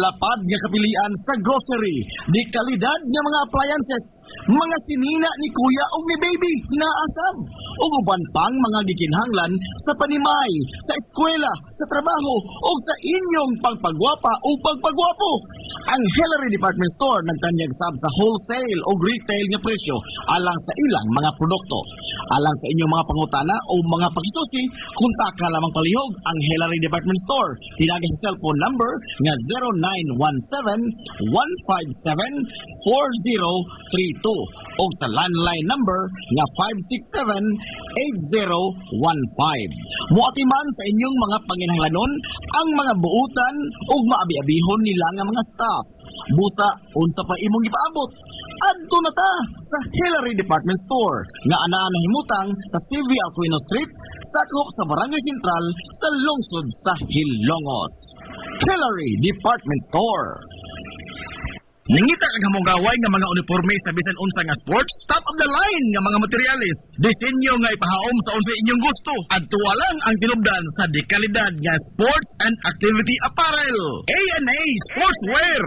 lapad nga kapilian sa grocery, di kalidad nga mga appliances, mga sinina ni kuya o ni baby na asam, ug uban pang mga gikinahanglan sa panimay, sa eskwela, sa trabaho, o sa inyong pagpagwapa o pagpagwapo. Ang Hillary Department Store nagtanyag sab sa wholesale o retail nga presyo alang sa ilang mga produkto. Alang sa inyong mga pangutana o mga pagsusi, kontak ka lamang palihog ang Hillary Department Store. Tinagay sa cellphone number nga 0917-157-4032 o sa landline number nga 567-8015. Muatiman sa inyong mga panginahanglanon ang mga buutan o maabi-abihon nila nga mga staff. Busa, unsa pa imong ipaabot? Adto na ta sa Hillary Department Store nga anaa nahimutang sa CV Aquino Street, sakop sa Barangay Sentral sa lungsod sa Hilongos. Hillary Department Store. Nangita kag hamong gaway nga mga uniforme sa bisan unsa nga sports, top of the line nga mga materialis. Disenyo nga ipahaom sa unsa inyong gusto. Adto lang ang tinubdan sa dekalidad nga sports and activity apparel. A&A Sportswear.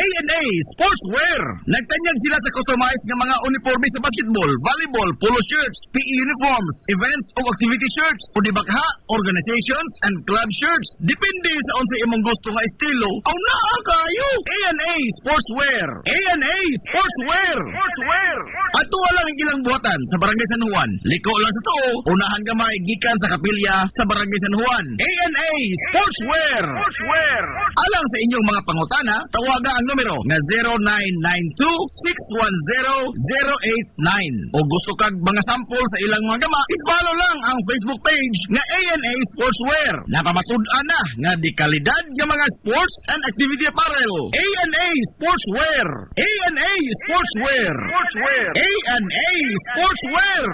A&A Sportswear. Nagtanyag sila sa customized nga mga uniforme sa basketball, volleyball, polo shirts, PE uniforms, events o activity shirts, o di bakha, organizations and club shirts. Depende sa unsa imong gusto nga estilo. Aw naa kayo. A&A ANA Sportswear. ANA Sportswear. Ato lang ang ilang buhatan sa Barangay San Juan. Liko lang sa to, unahan gamay gikan sa kapilya sa Barangay San Juan. ANA Sportswear. Alang sa inyong mga pangutana, tawaga ang numero nga 0992-610-089. O gusto kag mga sample sa ilang mga gama, i-follow lang ang Facebook page nga ANA Sportswear. Napamatud-an na nga di kalidad nga mga sports and activity apparel. ANA Sportswear. ANA Sportswear. ANA Sportswear.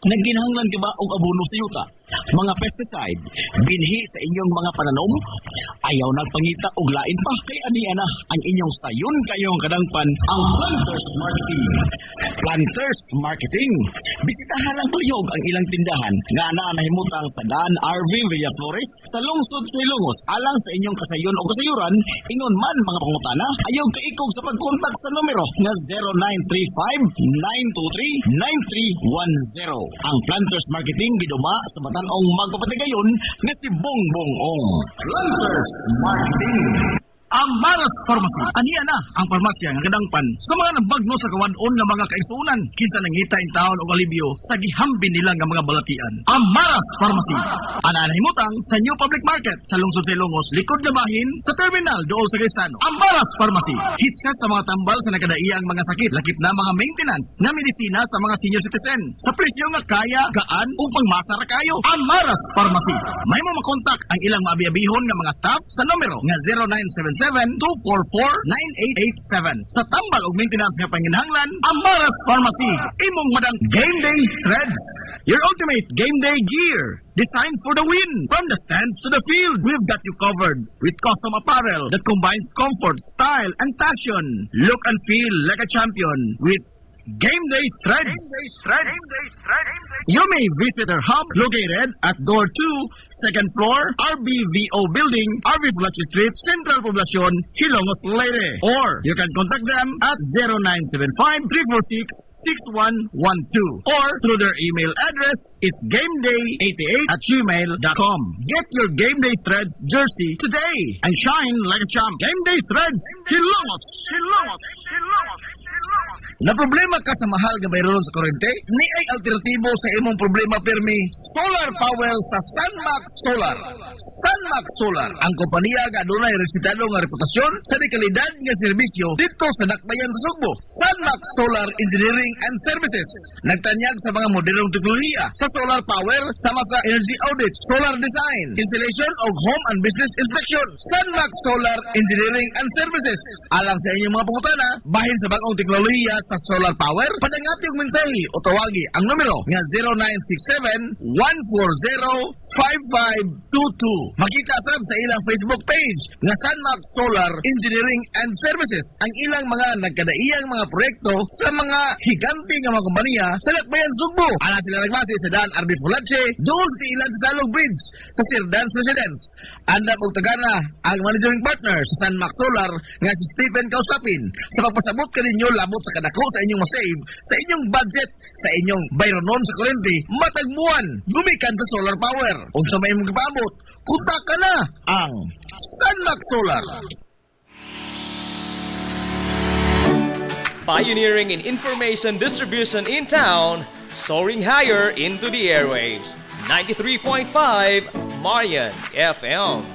Nagginahanglan ka ba og abono sa yuta? Mga pesticide, binhi sa inyong mga pananom? Ayaw nagpangita og lain pa kay aniya na ang inyong sayon kayong kadangpan ang Planters Marketing. Planters Marketing. Bisitahan lang palihog ang ilang tindahan nga naa nahimutang sa Dan RV Villaflores sa lungsod sa Ilongos. Alang sa inyong kasayon o kasayuran, ingon man mga pangutana, ayaw kaikog sa pagkontak sa numero nga 0935-923-9310. Ang Planters Marketing giduma sa Batan-ong magpapatigayon nga si Bongbong Ong. Planters Marketing. Ang Maras Pharmacy. Aniya na ang parmasya nga kadangpan sa mga nabagno sa kawadon nga mga kaigsuonan. Kinsa nangita in taon og alibyo sa gihambin nila nga mga balatian. Ang Maras Pharmacy. Ana himutang sa New Public Market sa lungsod sa Ilongos, likod nga bahin sa terminal dool sa Quezano. Ang Maras Pharmacy. Hitsa sa mga tambal sa nakadaiyang mga sakit, lakip na mga maintenance nga medisina sa mga senior citizen. Sa presyo nga kaya, gaan ug pangmasa ra kayo. Ang Maras Pharmacy. May mo makontak ang ilang maabi-abihon nga mga staff sa numero nga 0977-244-9887. Sa tambal ug maintenance nga panginhanglan, ang Maras Pharmacy. Imong madang Game Day Threads. Your ultimate game day gear. Designed for the win. From the stands to the field, we've got you covered with custom apparel that combines comfort, style, and fashion. Look and feel like a champion with Game Day Threads. You may visit our hub located at Door 2, 2nd floor, RBVO Building, RV Fulachi Street, Central Poblacion, Hilongos, Leyte. Or you can contact them at 0975-346-6112 or through their email address, it's gameday88@gmail.com. Get your Game Day Threads jersey today and shine like a champ. Game Day Threads, Hilongos. Na problema ka sa mahal nga bayroon sa kuryente? Ni ay alternatibo sa imong problema pirmi, solar power sa Sunmax Solar. Sunmax Solar, ang kompanya nga adunay respetado nga reputasyon sa dekalidad nga serbisyo dito sa Dakbayan sa Sugbo. Sunmax Solar Engineering and Services. Nagtanyag sa mga modernong teknolohiya sa solar power sama sa energy audit, solar design, installation of home and business inspection. Sunmax Solar Engineering and Services. Alang sa inyong mga pangutana, bahin sa bagong teknolohiya sa solar power, padangati og mensahe o tawagi ang numero nga 0967-140-5522. Makita sab sa ilang Facebook page nga Sunmax Solar Engineering and Services ang ilang mga nagkadaiyang mga proyekto sa mga higante nga mga kompanya sa Dakbayan Sugbo. Ana sila nagmasi sa Dan RB Fulache, doon sa ilan sa Salog Bridge sa Sir Dan's Residence. Andam og tagana ang managing partner sa Sunmax Solar nga si Stephen Kausapin sa pagpasabot kaninyo labot sa kadako sa inyong masave sa inyong budget sa inyong bayronon sa kuryente matagbuan gumikan sa solar power. Unsa may imong gipaabot, kontak ka na ang Sunmax Solar. Pioneering in information distribution in town, soaring higher into the airwaves. 93.5 Marian FM.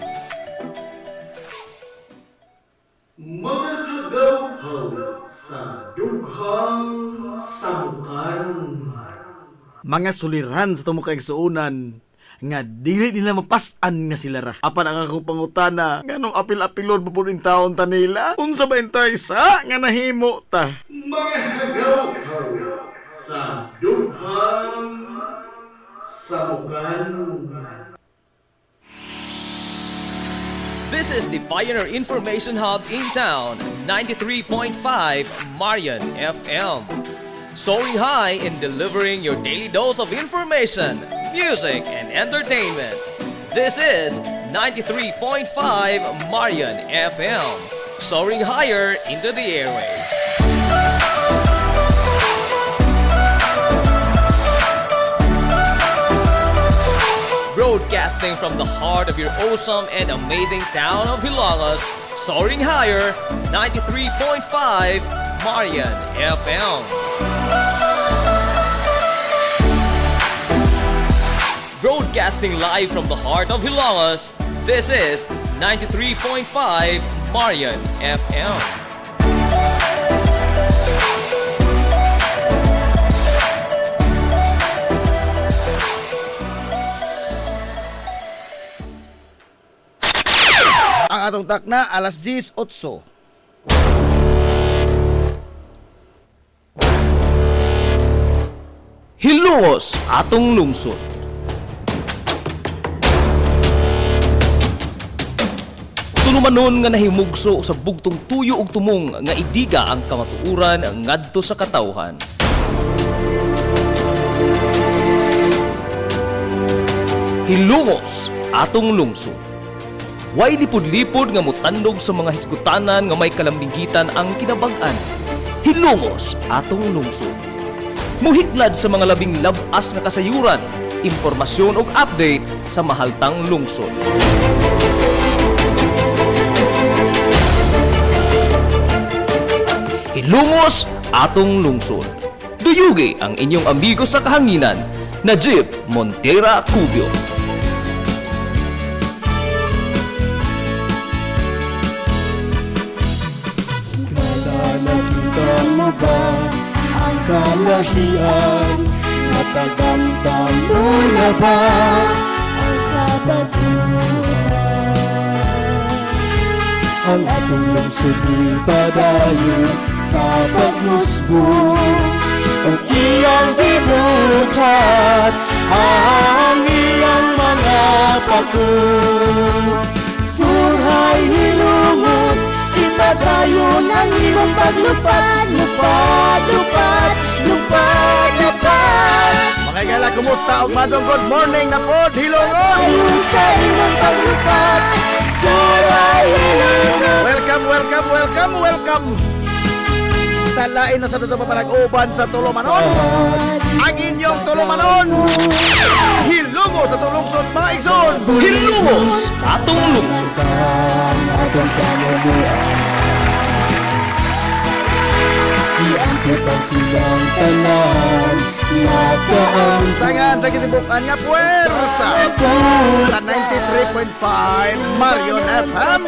Mga kagawhaw sa dughang samukan. Mga suliran sa tumong kaigsuonan nga dili nila mapasan nga sila ra. Apan ang akong pangutana, nganong apil-apilon pa po ning taon ta nila? Unsa ba intay sa nga nahimo ta? Mga kagawhaw sa dughang samukan. This is the Pioneer Information Hub in town, 93.5 Marian FM. Soaring high in delivering your daily dose of information, music, and entertainment. This is 93.5 Marian FM. Soaring higher into the airwaves. Broadcasting from the heart of your awesome and amazing town of Hilongos, Soaring Higher, 93.5 Marian FM. Broadcasting live from the heart of Hilangas, this is 93.5 Marian FM. Ang atong takna, alas 10:08. Hilongos atong lungsod. Tunumanon nga nahimugso sa bugtong tuyo ug tumong nga idiga ang kamatuuran ngadto sa katawhan. Hilongos atong lungsod. Way lipod-lipod nga mutandog sa mga hisgutanan nga may kalambigitan ang kinabag-an. Hilongos atong lungsod. Muhiklad sa mga labing labas nga kasayuran, impormasyon ug update sa mahaltang lungsod. Hilongos atong lungsod. Duyugi ang inyong amigo sa kahanginan, Najib Montera Cubio. Nakita mo ba ang kalahian? Natagamdam mo na ba ang kabaguhan? Ang atong lungsod padayon sa pagmusbong, ang iyang gibuhat, ang iyang mga pako. Surhay hilongos, ipadayon ang iyong paglupad, lupad, lupad, lupad, lupad. Mga igala, kumusta? Og madong good morning na pod, Hilongos! Ayun sa iyong paglupad, surhay hilongos. Welcome, welcome, welcome, welcome! Sa lain na sa dito papanag-uban sa Tulumanon, ang inyong Tulumanon! Hilongos sa tulungsod, mga igsoon! Hilongos atong lungsod. Ang atong panamuan, iangkot ang tilang tanan, nakaan Sangan sa kitibukan nga puwersa sa 93.5 Marion FM.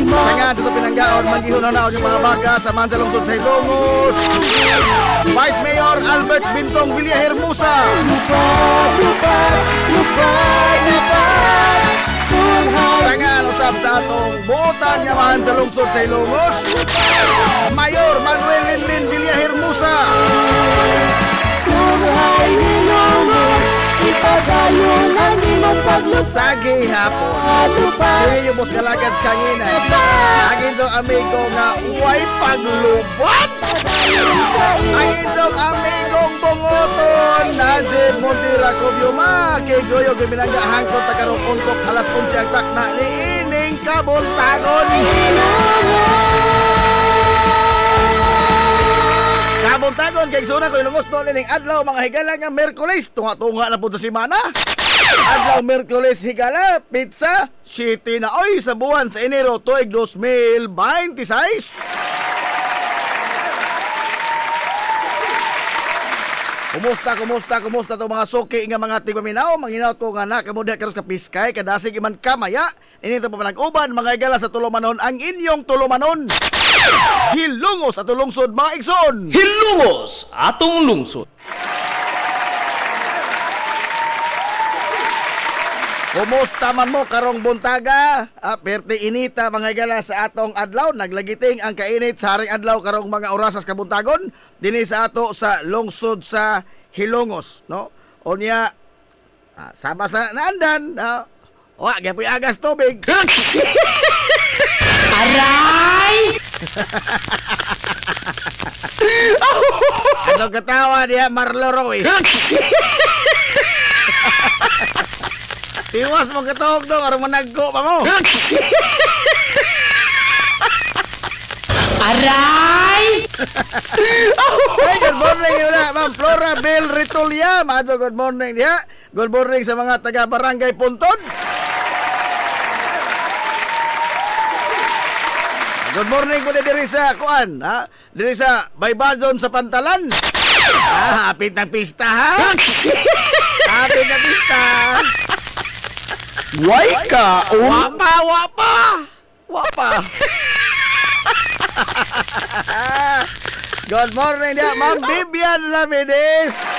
Sangan sa ito pinanggaon, maghihon na yung mga baga sa Mansa Lungsod sa Hilongos. Vice Mayor Albert Bintong Villahermosa. lupad, lupad, lupad, lupad, surhay. Sangan usap sa atong buotan nga Mansa Lungsod sa Hilongos. Mayor Manuel Linlin Villahermosa. Surhay hilongos, ipadayon ang imong paglupad, Sa gihapon. lupad, Kaya yung boss kalagad sa kanginan. Ang inyong amigo nga uway paglubat. Ang inyong amigong bungoton, Najib Montera Cubio, makigoyo giminangga hangtod tagarong untok alas 11 ang takna ni ining kabuntagon. Kabuntagon kay suna ko ilungos doon ning adlaw mga higala nga Miyerkules, tunga-tunga na po sa semana. Adlaw Miyerkules higala, pizza, city na oy sa buwan sa Enero tuig 2026. Kumusta to mga suki nga mga tigpaminaw, manginaw ko nga na kamuda karos ka piskay kadasig iman kamaya. Inito pa panag-uban mga higala sa Tulumanon, ang inyong Tulumanon. Hilongos at lungsod mga igsoon. Hilongos atong lungsod. Kumusta man mo karong buntaga? Perte inita mga igala sa atong adlaw. Naglagiting ang kainit sa haring adlaw karong mga orasas kabuntagon. Dini sa ato sa lungsod sa Hilongos, no? Onya sama sa naandan, wa gyapon agas tubig. Ano katawa diya Marloro eh. Tiwas mo katog dong, aron managko pa mo. Hey, good morning yun na, Ma'am Flora Bel Ritulia. Madyo, good morning diya. Good morning sa mga taga Barangay Puntod. Good morning po na diri sa kuan, ha? Diri sa Baybazon sa Pantalan. Hapit ng pista, ha? Hapit ng pista. Way ka, Wapa. Good morning dia, Ma'am Bibian Lamides.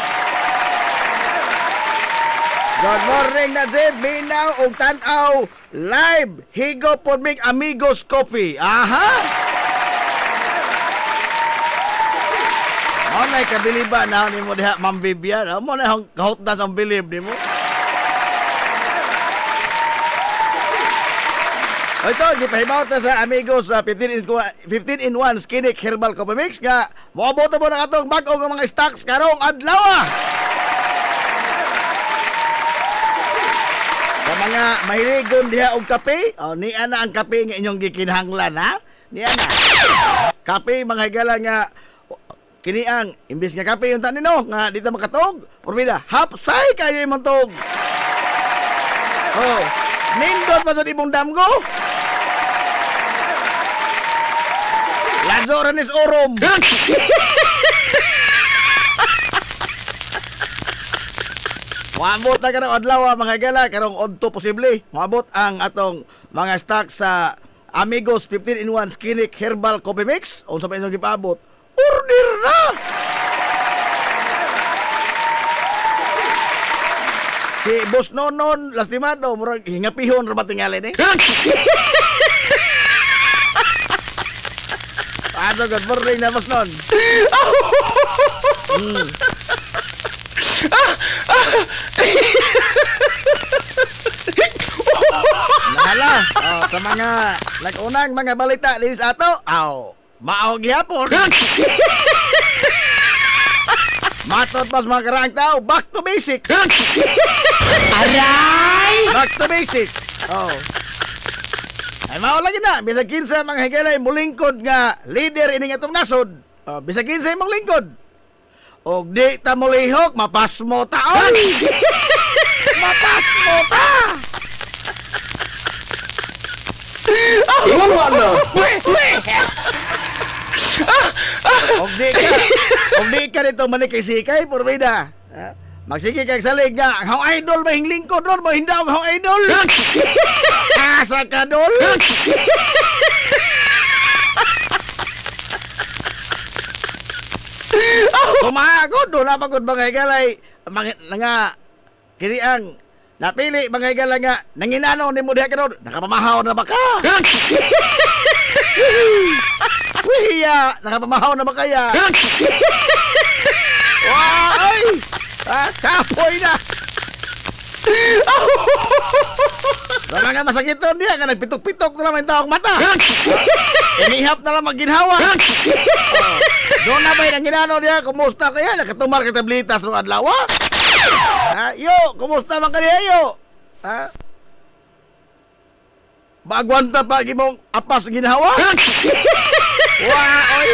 Good morning na Zed, Minaw ug Tan-aw live higo pod mig Amigos Coffee. Aha. Mo na kabiliba na nimo diha Ma'am Bibian. Mo na kahutdas ang bilib nimo. Ito, gipahibaw ta sa Amigos 15 in 1 Skinny Herbal Coffee Mix nga moabot mo na atong bag-o nga mga stocks karong adlaw. Sa mga mahiligon diha og kape, ni ana ang kape nga inyong gikinahanglan, ha? Ni ana. Kape mga higala nga kini ang imbis nga kape yung tanino nga dito makatog, pormida, hapsay kayo imong tog. Oh, nindot pa sa ibong damgo. Lazo ranis orom. Maabot na karong adlaw mga gala, karong odto posible. Maabot ang atong mga stock sa Amigos 15 in 1 Skinny Herbal Coffee Mix. Unsa pa inyong gipaabot? Order na! Si Boss Nonon, lastimado, murag hingapihon ra ba tingali ni? Ano, good morning na Boss Non. Nahala, sa mga nag-unang mga balita din sa ato, maaw gihapon. Matot pas mga karaang tao, back to basic. Aray! Back to basic. Ay mao lagi na, bisag kinsa mga higalay mulingkod nga leader ining atong nasod. Bisag kinsa imong lingkod. Og di ta mulihok, mapas mo taon. Mapas mo ta. Ingon mo ano? Og di ka dito manikay-sikay, pormida. Magsige kag salig nga, ang idol ba hing lingkod ron mo hindaw ang idol? Asa ka dol? Sumagod do na pagod mga higalay nga kini ang napili mga higalay nga nanginano nimo diha karon nakapamahaw na ba ka? Wiya, nakapamahaw na ba kaya? Ay! Kapoy na! Sa mga masakiton niya, ka nagpitok-pitok na lang ang taong mata. Inihap na lang maginhawa. Doon na ba'y nang ginano niya, kumusta kaya? Nakatumar ka tablitas ng adlaw. Yo, kumusta man kaniya, yo? Bagwanta pa gimong apas ginhawa? Oy!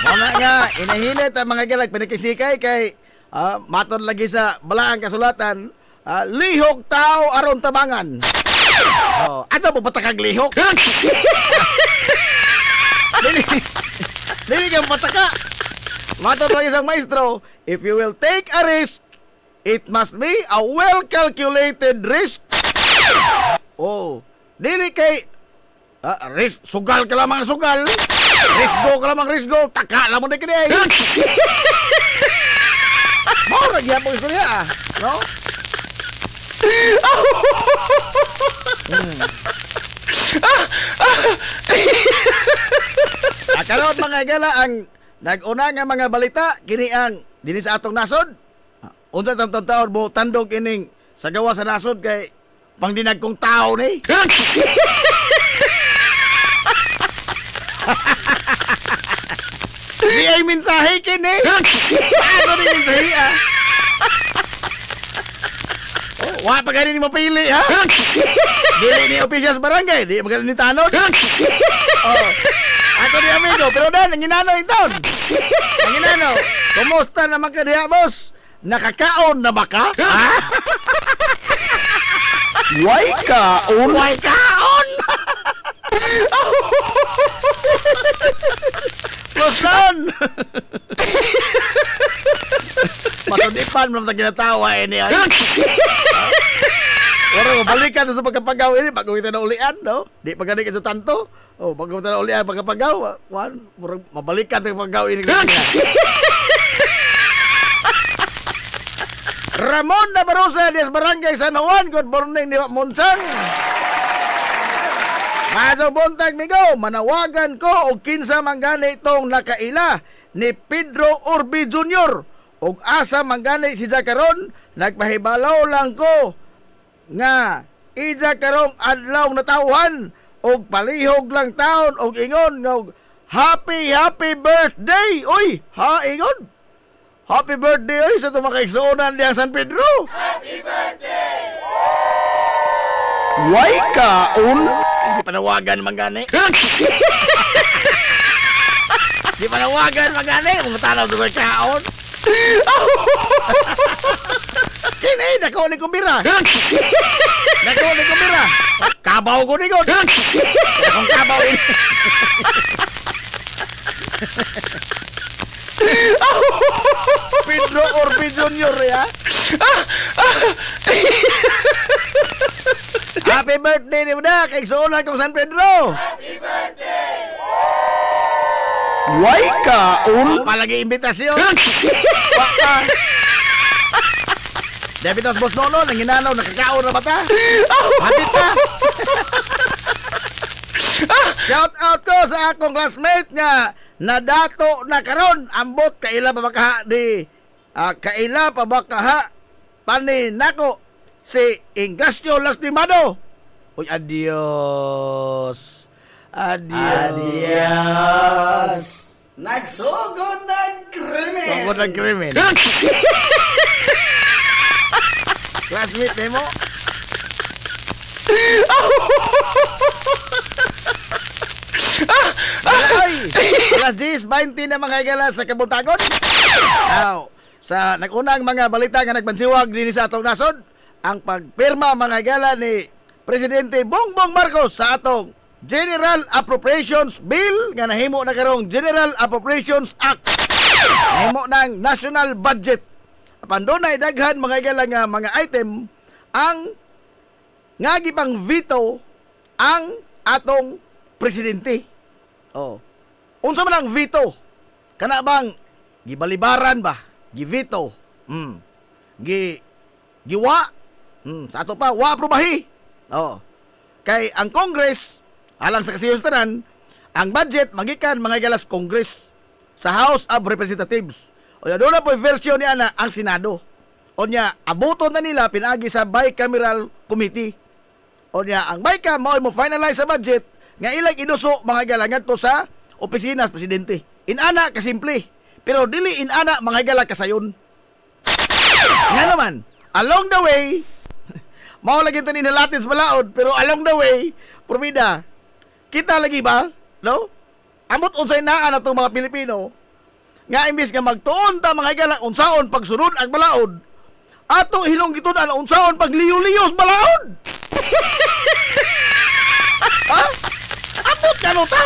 Wala nga, inahinit ang mga galag panikisikay kay matod lagi sa balaang kasulatan, lihok tao aron tabangan. Asa po patakag lihok? Dili kang pataka. Matod lagi sa maestro, if you will take a risk, it must be a well-calculated risk. Dili kay risk, sugal ka lamang sugal. Risgo ka lamang risgo. Taka lamang na kini. Mau lagi apa istorya, no? Karon mga gala ang nag-una nga mga balita kini ang dinhi sa atong nasod. Unsa tang taon mo tandog ining sa gawa sa nasod kay pangdinag kong tao ni. Di ay mensahe kini. Ano ni mensahe wa pa gani ni mapili ha. Dili ni officials barangay, di magaling ni tanod. Ako di amigo, pero dan nanginano itaon. Ang inano, kumusta naman ka diha, boss? Nakakaon na ba ka? Ha? Way kaon? Way kaon? Boston! Masudipan mo na ginatawa ini. Pero balikan sa pagkapagaw ini, bago kita na ulian, no? Di pagkani ka sa tanto. Oh, bago kita na ulian pagkapagaw, mabalikan sa pagkapagaw ini. Ramon Nabarosa, Dias Barangay San Juan. Good morning, di ba, Monsang? Masong buntag migo, manawagan ko og kinsa manggani itong nakaila ni Pedro Urbi Jr. Og asa manggani si Jakaron, nagpahibalaw lang ko nga ija karong adlaw na tawhan og palihog lang taon og ingon nga happy birthday. Uy, ha ingon. Happy birthday oy sa tumakigsuonan diya San Pedro. Happy birthday! Way kaon? Hindi panawagan manggani. Hindi panawagan manggani. Mga tanaw sa kaon. Kini, nakaon ni kumbira. Nakaon ni kumbira. Kabaw ko ni god. Akong kabaw ini. Pedro Orbi Jr. ya. Happy birthday ni Budak. Kaigsuonan kong San Pedro. Happy birthday! Way kaon? Palagi imbitasyon. Waka. Debitos Boss Nono, nanginanaw, nakakaon na ba ta? Hapit ta. Shout out ko sa akong classmate nga nadato na karon, ambot kaila pa bakaha di kaila pa bakaha pani nako si Ignacio Lastimado. Uy, adios. Nagsugod ng krimen. Sugod ng krimen. Classmate mo. Alas 10:20 na mga igala sa Kabuntagon. Now, sa nagunang mga balita nga nagbansiwag din sa atong nasod, ang pagpirma mga igala ni Presidente Bongbong Marcos sa atong General Appropriations Bill nga nahimo na karong General Appropriations Act. Nahimo ng national budget. Apan doon ay daghan mga igala nga mga item ang nga gipang veto ang atong presidente. Oh. Unsa man ang veto? Kana bang gibalibaran ba? Gi-veto. Giwa. Sa ato pa wa aprobahi. Oh. Kay ang Congress alang sa kasiyos tanan, ang budget magikan mga galas Congress sa House of Representatives. O doon na po version niya na ang Senado. O niya, abuton na nila pinagi sa Bicameral Committee. O niya, ang BICAM mo finalize sa budget nga ilang inuso mga galangan to sa opisina sa presidente. Inana kasimple, pero dili inana mga gala kasayon. Nga naman, along the way, mao lagi tanin nalatin sa balaod, pero along the way, purbida, kita lagi ba? No? Amot unsay naa na itong mga Pilipino, nga imbis nga magtuon ta mga gala, unsaon pagsunod ang balaod, ato hilong gitunan unsaon pagliyo-liyo sa balaod. Ha? Amot ka ta?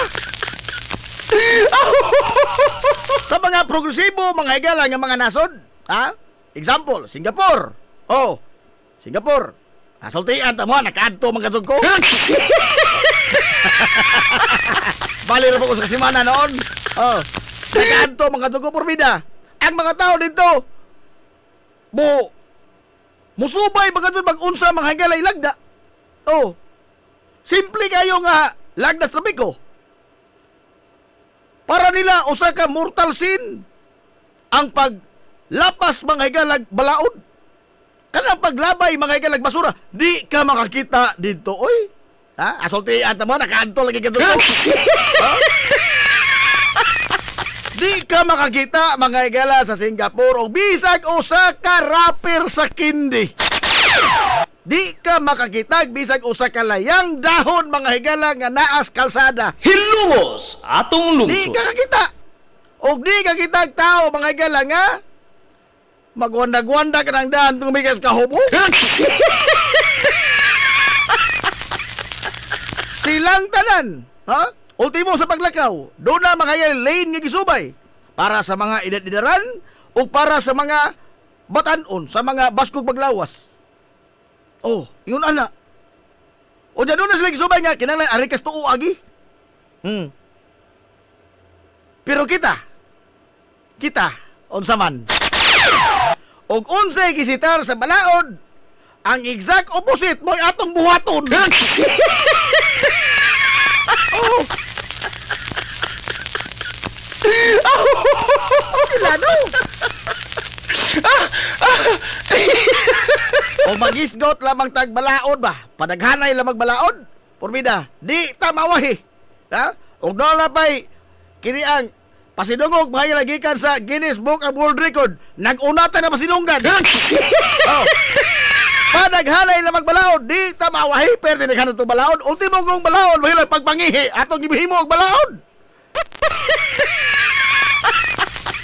Sa mga progresibo, mga higala nga mga nasod, ha? Example, Singapore. Oh, Singapore. Nasultian ta mo, nakaadto mga kasod ko. Bali na po ko sa kasimana noon. Oh, nakaadto mga kasod ko, porbida. Ang mga tao dito, musubay mga kasod, mag-unsa mga higala ilagda. Oh, simple kayo nga lagdas trapiko. Para nila usa ka mortal sin ang paglapas mga higalag balaod. Kanang paglabay mga higalag basura, di ka makakita dito oy. Ha? Asultian ta mo nakaadto lagi kadto. Di ka makakita mga higala sa Singapore o bisag usa ka rapper sa kindi. Di ka makakita bisag usa ka layang dahon mga higala nga naas kalsada. Hilungos atong lungsod. Di ka kakita. Og di ka kitag tao, mga higala nga, magwanda-gwanda ka ng daan tumigas ka hubog. Silang tanan, ha? Ultimo sa paglakaw, doon na mga lane nga gisubay para sa mga edad-edaran o para sa mga batanon, sa mga baskog maglawas. Oh, yun ana. O dyan doon na sila gisubay nga, kinanglan arikas tuo agi. Pero kita, unsa man. Og unsay gisitar sa balaod, ang exact opposite mo'y atong buhaton. Oh. Lalo. O magisgot lamang tag balaod ba? Padaghanay lamang balaod? Porbida, di tamawahi. Ha? Og doon na pa'y kini ang pasidungog mga lagikan sa Guinness Book of World Record. Nag-unatan na pasidunggan. Oh. Padaghanay lamang balaod, di tamawahi. Pero dinaghanan itong balaod. Ultimo kong balaod, mahilang pagpangihi. Atong gibihimo og balaod.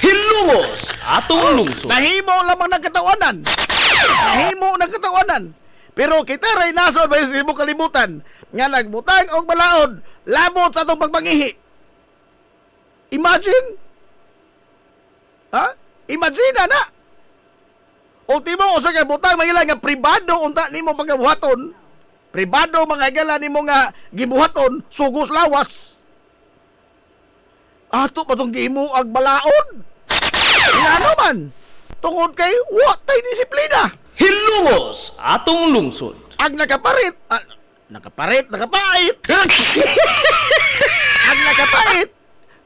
Hilungos atong lungsod. Nahimo lamang ng katawanan. Nahimo ng katawanan. Pero kita ray nasod ba sa ibong kalibutan nga nagbutang og balaod labot sa atong pagpangihi. Imagine? Ha? Imagine na. Ultimo usa ka butang mahila nga pribado unta nimo pagabuhaton. Pribado mga higala nimo nga gibuhaton sugos lawas. Ato pa tong gihimo ag balaod. Nga man, tungod kay watay disiplina. Hilungos atong lungsod. Ag nakapait. Ag nakapait.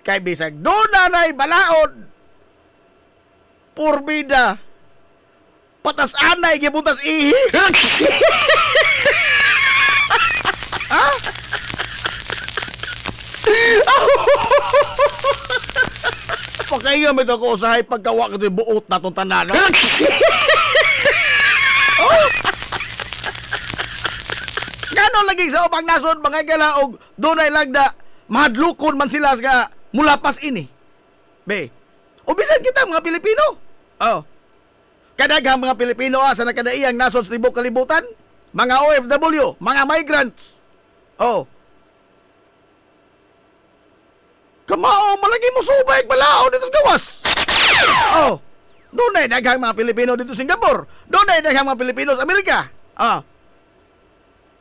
Kay bisag doon nanay balaod. Purbida. Patas anay gibutas ihi. Ha? Pagkaiya may ko usahay pagkawa ka ito buot na itong tanan. Oh. Gano'n lagi sa upang nasod mga galaog doon ay lagda mahadlukon man sila sa mulapas ini. Be, ubisan kita mga Pilipino. Oh. Kadaghang mga Pilipino sa nakadaiyang nasod sa tibok kalibutan, mga OFW, mga migrants. Oh. Kamao, malagi mo subay balao dito sa gawas. Oh, doon ay daghang mga Pilipino dito sa Singapore. Doon ay daghang mga Pilipino sa Amerika. Ah.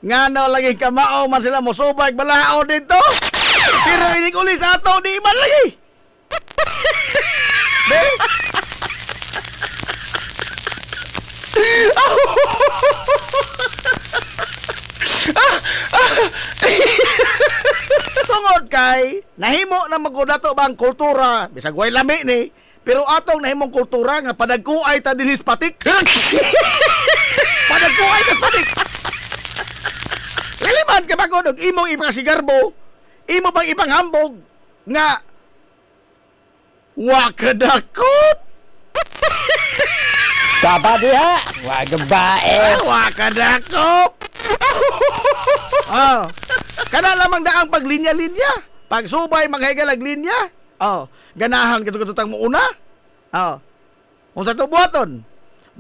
Nga na lagi kamao man sila mo subay balao dito. Pero inig uli sa ato, di man lagi. Be? Tungod kay nahimo na magkudato ba ang kultura bisag way lami ni pero atong nahimong kultura nga padagkuay ta dinhis patik. Padagkuay ta patik. Laliman ka bagod og imong ipasigarbo, imo pang ipanghambog nga wakadakop. Saba diha, wag bae. Wakadakop. Oh. Kana lamang daang paglinya-linya. Pagsubay maghigalag linya. Oh, ganahan katututang mo una. Oh. Unsa to buhaton?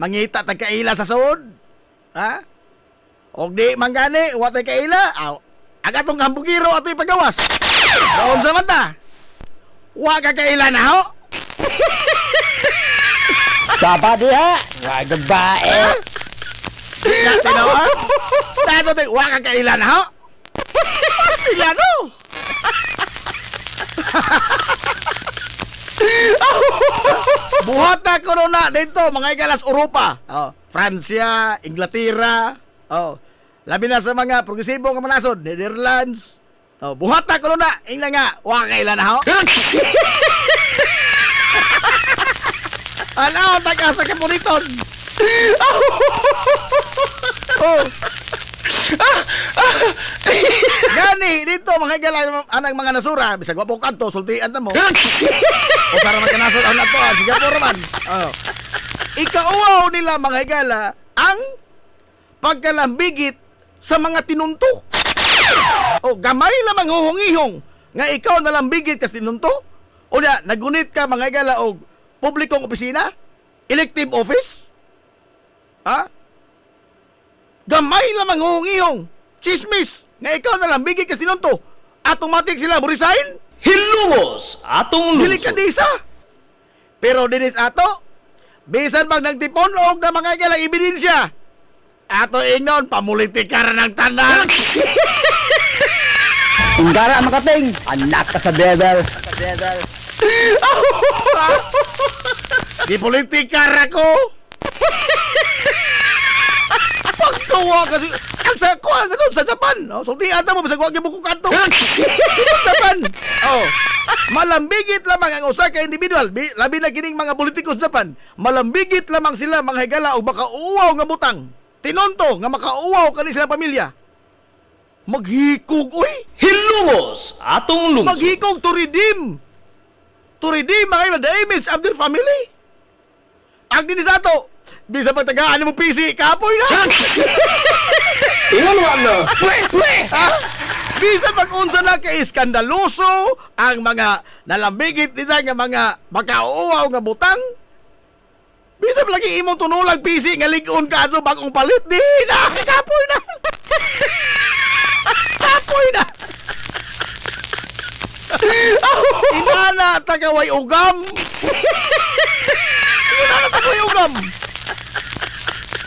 Mangita tag kaila sa suod. Ha? Og di mangani watay kaila. Aw. Agatong hambugiro atoy pagawas. Unsa man ta? Wa ka kaila na ho. Saba diha, wag bae. Tinawa? Tato tay wa ka kaila na ho. Pilano. Buhat na corona dito mga ikalas Europa. Oh, Francia, Inglaterra. Oh, labi na sa mga progresibo nga manasod, Netherlands. Oh, buhat na corona, ingna nga wa kailan na ho. Ano, taga sa Kapuniton. Oh. Gani dito mga galang anang mga nasura bisag wa po kanto sultian ta mo. O para magkanasod ang nato Singapore man. Oh. Ikauaw nila mga higala ang pagkalambigit sa mga tinunto. O gamay lamang huhungihong nga ikaw nalambigit kas tinunto. Unya, nagunit ka mga higala og publikong opisina? Elective office? Ha? Gamay lamang hungihong. Chismis. Nga ikaw na lang bigay kas tinunto. Automatic sila mo resign? Hilungos atong Dili lungsod. ka disa. Pero dinis ato, bisan pag nagtipon og na mga higala ebidensya. Ato ingnon, pamulitikar ng tanan. Tunggara makating. Anak ka sa devil. Di politikar ako. Pagkawa kasi ang sa kuha ka doon sa Japan. Oh, sultian ta mo bisag wa gibuko kanto. Dito sa Japan. Oh. Malambigit lamang ang usa ka individual, labi na kining mga politiko sa Japan. Malambigit lamang sila mga higala og makauwaw nga butang. Tinonto nga makauwaw kani sila pamilya. Maghikog uy. Hilungos atong lungsod. Maghikog to redeem. To redeem mga the image of their family. Ang dinis ato, bisa pagtagaan mong PC, kapoy na. Ha? Bisa pag-unsa na kay iskandaloso ang mga nalambigit nila nga mga makauaw nga butang. Bisa lagi imong tunulag PC nga ligon ka ato bagong palit di na. Kapoy na. Kapoy na. Inana tagaway ugam. Inana tagaway ugam.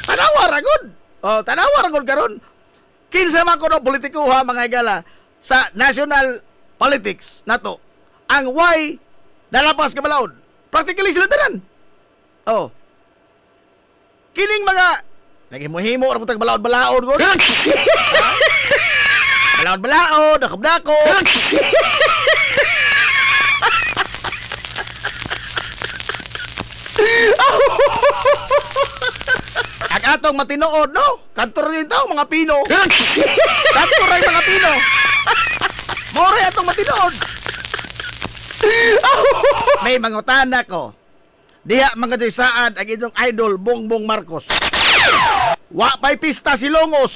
Tanawa ragod. Oh, tanawa ragod karon. Kinsa man kuno politiko ha mga higala sa national politics nato. Ang why nalapas ka balaod. Practically sila tanan. Oh. Kining mga naghimuhimo ra putag balaod-balaod gud. Balaod-balaod, dakop-dakop. Ang atong matinood, no? Kantor rin tao, mga Pino. Kantor rin mga Pino. More atong matinood. May mga tanda ko. Diha mga saad ang inyong idol, Bongbong Marcos. Wa pa'y pista si Longos.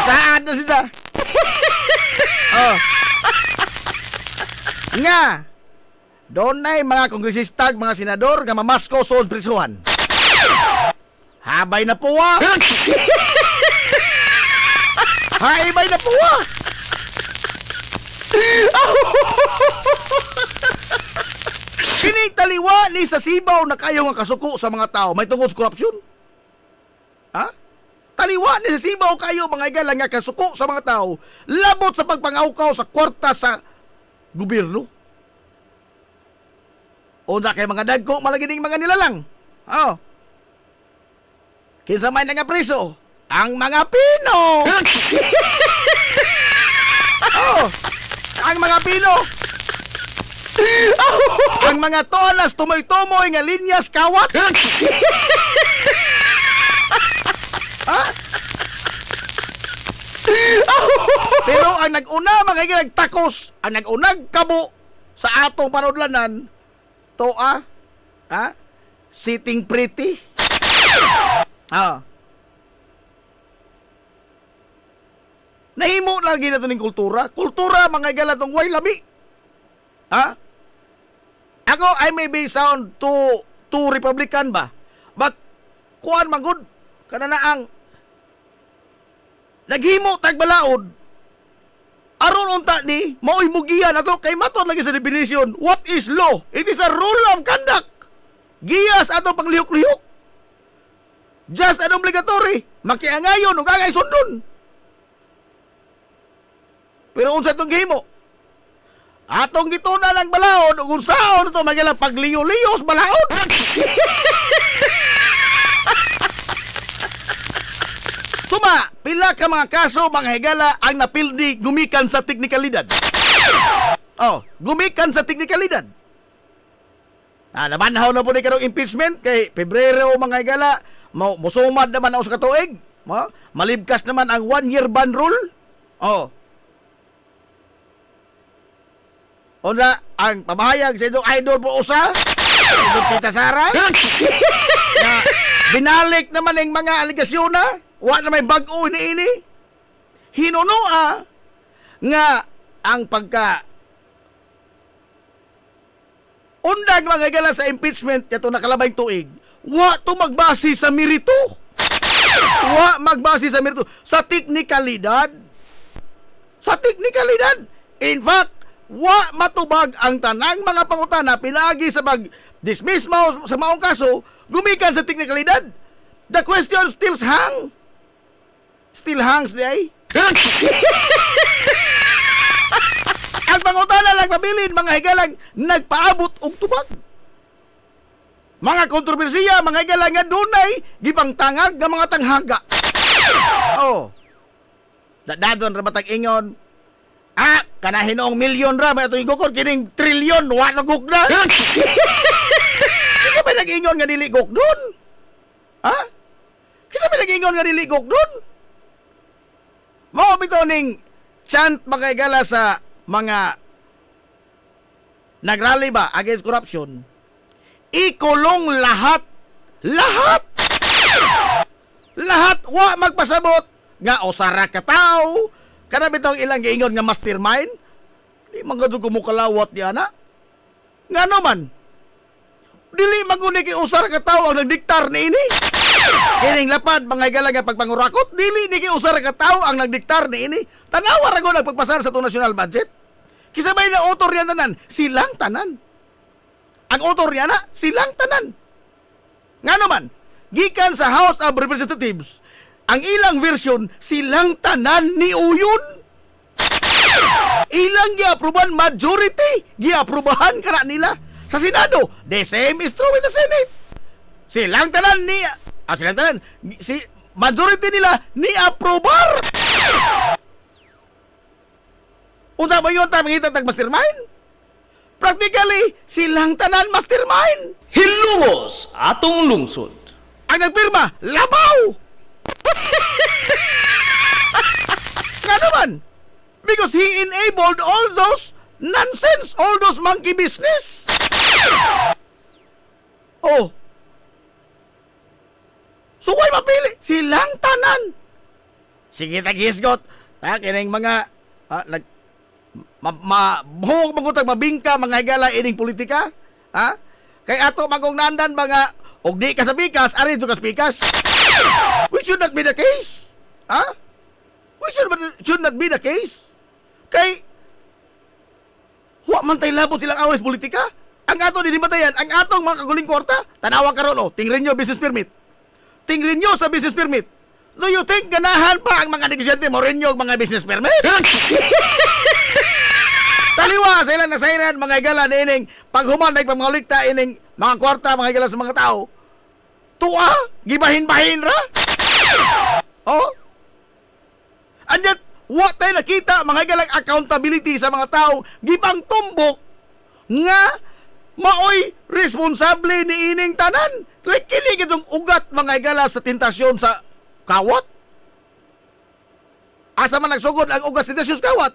Saad na siya. Oh. Nga. Doon na mga kongresistag, mga senador, nga mamasko sa prisuhan. Habay na puwa. Haibay na puwa. Kining taliwa ni sa Sibaw na kayo nga kasuko sa mga tao may tungkol sa korupsyon. Ha? Taliwa ni sa Sibaw kayo mga igala nga kasuko sa mga tao labot sa pagpangawkaw sa kwarta sa gobyerno. O na kay mga dagko malagining mga nilalang. Oh. Kinsa may nga preso? Ang mga Pino. Oh. Ang mga Pino. Ang mga tonas tumoy-tumoy nga linyas kawat. Ha? Pero ang nag-una mga nagtakos, ang nag-unag kabo sa atong panudlanan to ha? Sitting pretty. Nahimo lagi na ito ng kultura. Kultura mga igala tong way labi. Ha? Ako, I may be sound too Republican ba? But, kuan man good, kana na ang naghimo tagbalaod, aron unta ni, mao'y mugiyan ato, kay matod lagi sa definition, what is law? It is a rule of conduct. Giyas ato pang lihok-lihok. Just and obligatory. Makiangayon, ug angay sundon. Pero unsa itong gihimo? Atong gituna ng balaod, kung saan ito magala pagliyo-liyos balaod. Suma, pila ka mga kaso, mga higala, ang napildi gumikan sa teknikalidad. Oh, gumikan sa teknikalidad. Namanhaw na po ni karong impeachment kay Pebrero mga higala, musumad naman ako sa katuig. Malibkas naman ang 1-year ban rule. Oh. Una, ang pamahayag sa inyong idol po usa, itong Tita Sara, na binalik naman ang mga aligasyon na, wa na may bag-o ini. Hinunua nga ang Undag mga higala sa impeachment yato nakalabay tuig. Wa to magbase sa merito. Wa magbase sa merito, sa teknikalidad. Sa teknikalidad. In fact, wa matubag ang tanang mga pangutana pinaagi sa pag-dismiss mao sa maong kaso gumikan sa teknikalidad. The question still hang. Still hangs di. Ang pangutana lang pabilin mga higalang nagpaabot og tubag. Mga kontrobersiya, mga higalang nga dunay gibang tangag nga mga tanghaga. Oh. Dadon ra batag ingon. Kanahinoong milyon ra may atong igukod kining trilyon wa nagugna. Kisa ba nag-ingon nga dili gukdon? Ha? Kisa ba nag-ingon nga dili gukdon? Mao bitaw ning chant mga higala sa mga nagrally ba against corruption, ikulong lahat. Lahat wa magpasabot nga usara ka tao. Kana bitong ilang giingon nga mastermind. Di man gadto kumukalawat di ana. Ngano man? Dili maguni kay usara ka tao ang nagdiktar niini. Kining lapad mga higala nga pagpangurakot, dili ni kay usara ka tao ang nagdiktar niini. Tanawa ra gud nagpagpasar sa itong national budget. Kisabay na author yan tanan, silang tanan. Ang author yan na, silang tanan. Nga naman, gikan sa House of Representatives, ang ilang version, silang tanan ni Uyon. Ilang giaproban majority, giaprobahan ka na nila. Sa Senado, the same is true with the Senate. Silang tanan ni, silang tanan, si majority nila ni aprobar. Unsa mo yun mangita tag mastermind? Practically, silang tanan mastermind. Hilungos atong lungsod. Ang nagpirma, labaw! Nga naman, because he enabled all those nonsense, all those monkey business. Oh. So, why mapili? Silang tanan. Sige, tag-hisgot. Kining mga, buhok magutag mabingka mga higala ining politika, ha? Kay ato magong nandan mga og di ka sa pikas, ari ka sa pikas. Which should not be the case, ha? Which should not be the case. Kay wa man tay labot silang awes politika. Ang ato dinibatayan, ang atong mga kaguling kwarta, tanawa karon tingrin nyo business permit. Tingrin nyo sa business permit. Do you think ganahan pa ang mga negosyante mo rin yung mga business permit? Taliwa sa ilang nasairan mga higala na ining paghuman ay pagmangulikta ining mga kwarta mga higala sa mga tao. Tuwa, gibahin-bahin ra. Oh. And yet, what tayo nakita mga higalang accountability sa mga tao gibang tumbok nga maoy responsable ni ining tanan. Like kini gitong ugat mga higala sa tentasyon sa kawat. Asa man nagsugod ang ugat sa tentasyon sa kawat?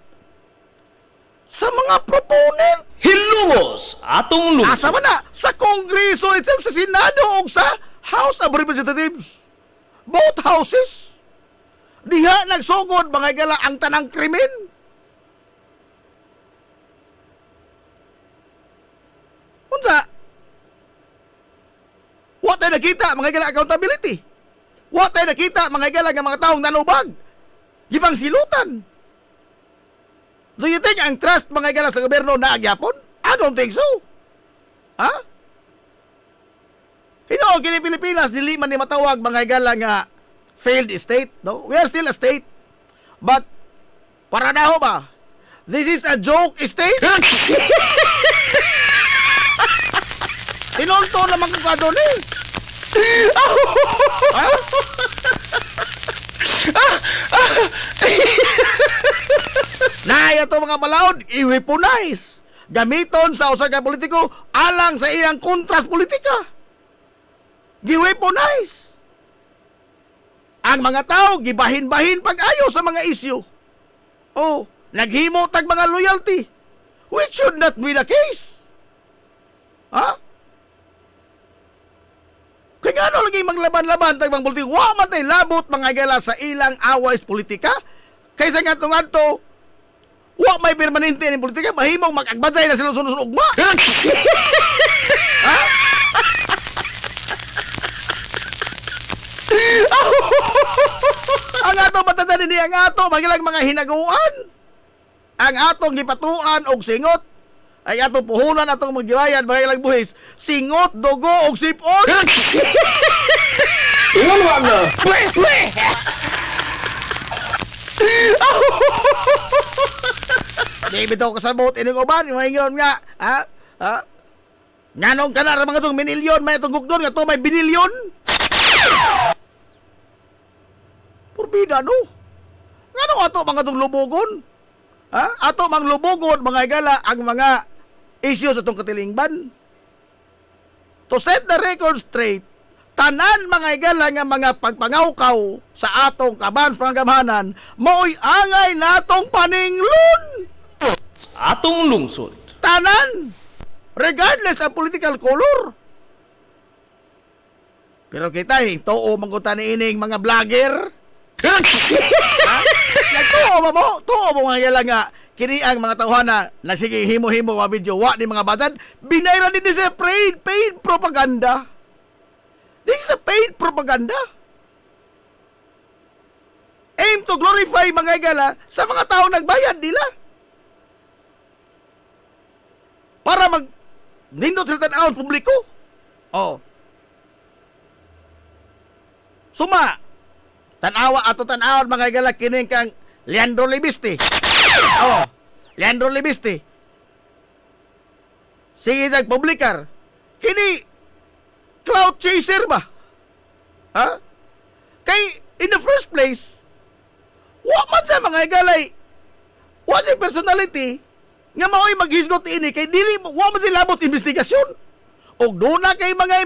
Sa mga proponent. Hilungos atong lungsod. Asa man na? Sa Kongreso itself, sa Senado o sa House of Representatives. Both houses. Diha nagsugod mga higala ang tanang krimen. Unsa? What tayo nakita mga higala accountability? What tayo nakita mga higala ng mga taong nanubag? Gibang silutan. Do you think ang trust mga higala sa gobyerno na agyapon? I don't think so. Ha? Hinoon kini Pilipinas, dili man ni matawag mga higala nga failed state. No? We are still a state. But, para na ho ba? This is a joke state? Tinonto naman ko ka doon eh. Ha? Na ito mga balaod, i-weaponize. Gamiton sa usa ka politiko alang sa iyang kontras politika. Gi-weaponize. Ang mga tao, gibahin-bahin pag-ayo sa mga isyu. Oh, naghimo tag mga loyalty. Which should not be the case. Ha? Kaya nga ano lagi maglaban-laban tag mga politiko, wa man tay labot mga higala sa ilang aways politika. Kaysa nga to wa may permanente ni politika, mahimong mag-agbadzay na sila sunod-sunod ugma. Ang ato matatan ni ang ato magilang mga hinaguan. Ang atong gipatuan og singot ay atong puhunan atong magibayad magilang buhis. Singot, dugo og sipon. Ingon wa na. Di bitaw kasabot ining uban moingon nga, ha? Ha? Nganong kana ra mga tong minilyon may itong gugdon nga to may binilyon. Purbida no. Nganong ato mga tong lubugon? Ha? Ato mang lubugon mga igala ang mga issues atong katilingban. To set the record straight, tanan mga igala nga mga pagpangawkaw sa atong kaban sa panggamhanan mao'y angay natong paninglon. Atong lungsod. Tanan! Regardless of political color. Pero kita too manggutan ni ining mga vlogger. Nagtuo ba mo? Tuo mo mga yala nga kini ang mga tawhana na sige himo-himo mga video wa ni mga batad binayra din sa paid propaganda. This is a paid propaganda. Aim to glorify mga igala sa mga tao nagbayad nila. Para mag nindot sila tanawon publiko. Oh. Suma, tanawa ato tanawon mga igala kining kang Leandro Libiste. Oh, Leandro Libiste. Sige jag publikar. Kini cloud chaser ba? Ha? Kay in the first place, wa man sa mga igalay. Wa sa personality nga mao'y maghisgot ini kay dili wa man sila labot investigasyon. Og doon na kay mga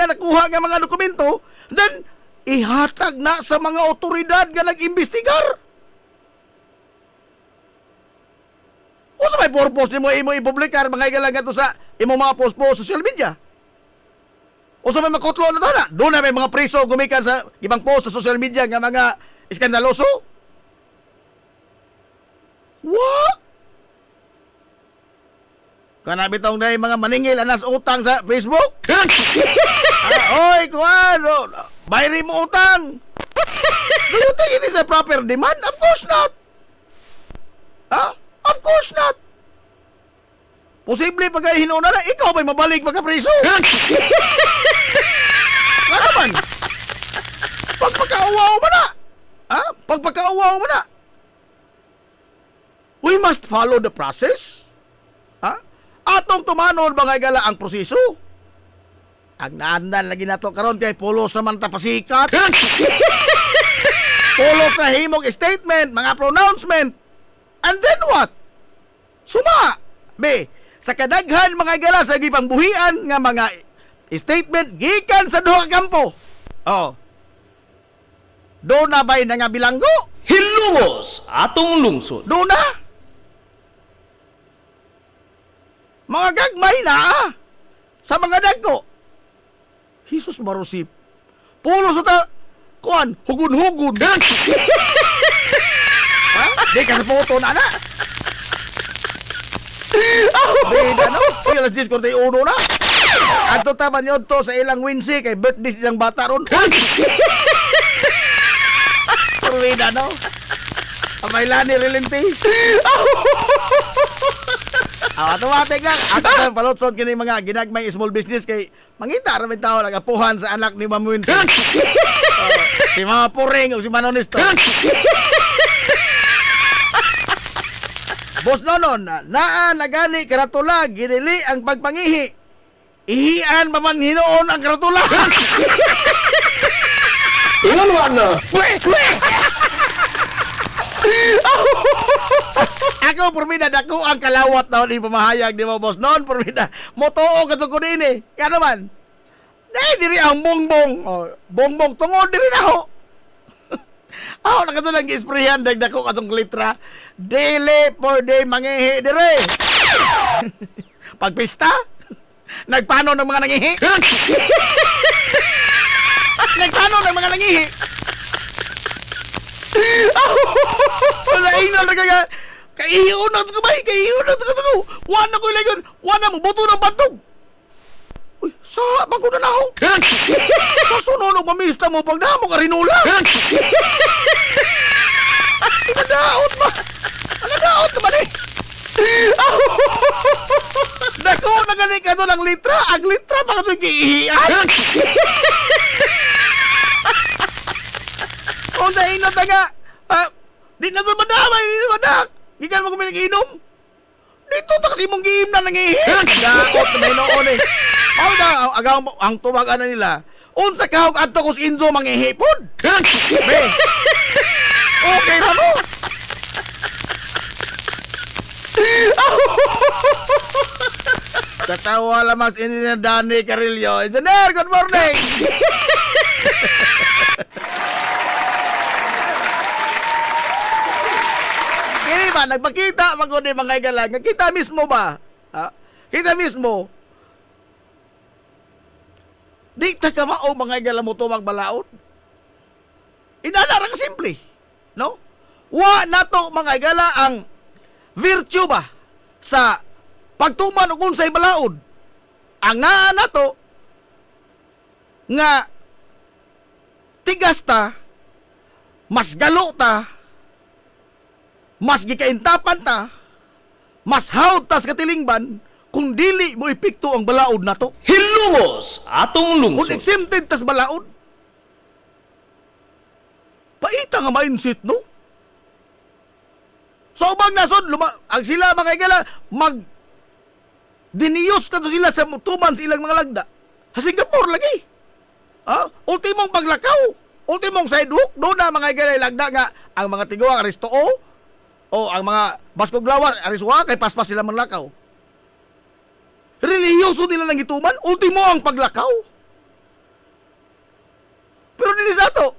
nakuha nga mga dokumento, then ihatag na sa mga otoridad nga nag-imbestigar. O sa may purpose ni mo imo ipublikar mga igalang nga to sa imo mga post po social media? O sa may makutlo na to na? Doon na may mga preso gumikan sa ibang post sa social media nga mga iskandaloso? What? Kana bitong na mga maningil anas utang sa Facebook? Oy, kuan, bayri mo utang. Do you think it is a proper demand? Of course not. Of course not. Posible pag hinuna na, ikaw ba'y mabalik pagka-preso? Nga naman. Pagpakauwaw mo na. Pagpakauwaw mo na. We must follow the process. Atong tumanon mga igala ang proseso. Ang naandan lagi na to karon kay pulos naman tapasikat. Pulos na himog statement, mga pronouncement. And then what? Suma, be, sa kadaghan mga igala sa gipangbuhian nga mga statement gikan sa duha ka kampo. Oh. Do na ba'y nga bilanggo? Hilumos atong lungsod. Do na? Mga gagmay na sa mga dagko. Jesus marusip. Pulo sa ta, kuan, hugun-hugun. Di ka sa photo na na. Bida no? Alas 10:41 na. Ato taman yun to sa ilang winsi kay birthday silang bata ron. Bida no? Amaylan ni Relinti. Automatic lang. Ato sa palotson kini mga ginagmay small business kay mangita ra man tao nagapuhan sa anak ni Ma'am Wincy. Si Mama Puring o si Manonis to. Boss Nonon, naa nagani karatula ginili ang pagpangihi. Ihian pa man hinoon ang karatula. Ingon wa na. Ako permida dako ang kalawat daw ni pamahayag di mo boss non permida motoo kadto ko dinhi nga naman dai diri ang bongbong bongbong tungod diri na ho. Ako nakato lang isprehan dagdako katong litra daily per day mangihi dire. Pagpista nagpano ng mga nangihi. Nagpano ng mga nangihi. Wala ino na kaya kaihiyon na ito kamay, kaihiyon na ito ko. Wala ko ilayon, wala mo, buto ng bantog. Uy, sa bago na ako. Sa sunod mamista mo pag damo ka rinula. Nadaot ba? Nadaot naman eh. Dako na gani ka doon ang litra. Ang litra pa kasi kiihian. Kung sa inot na nga, di na doon madamay, di na madak. Gikan mo kami nag-inom. Dito ta kasi mong giim na nangihi. Daot na noon eh. Ako na, ang tumagan na nila. Unsa kahog adto ko si Inzo manghihipod. Be. Okay na mo. Katawa lamang si Engineer Danny Carillo. Engineer, good morning! Kini ba, nagpakita man ko ni mga igalang. Kita mismo ba? Ha? Kita mismo. Di ta ka mao mga igalang mo to magbalaod. Inanarang simple. No? Wa na to mga igala ang virtue ba sa pagtuman og unsay balaod. Ang nga na to nga tigas ta, mas galo ta, mas gikaintapan ta, mas hawd ta sa katilingban kung dili mo ipikto ang balaod na to. Hilungos atong Kung lungsod. exempted tas balaod, paita nga mindset, no? So, ubang nasod, ang sila mga igala, diniyos ka to sila sa tuman sa ilang mga lagda. Sa Singapore lagi. Ha? Ultimong paglakaw. Ultimong sidewalk. Doon na mga igala lagda nga, ang mga tiguang aristoo, o ang mga baskoglawar, ariswa, kay paspas sila manlakaw. Relihiyoso nila lang ituman, ultimo ang paglakaw. Pero dili sa ato,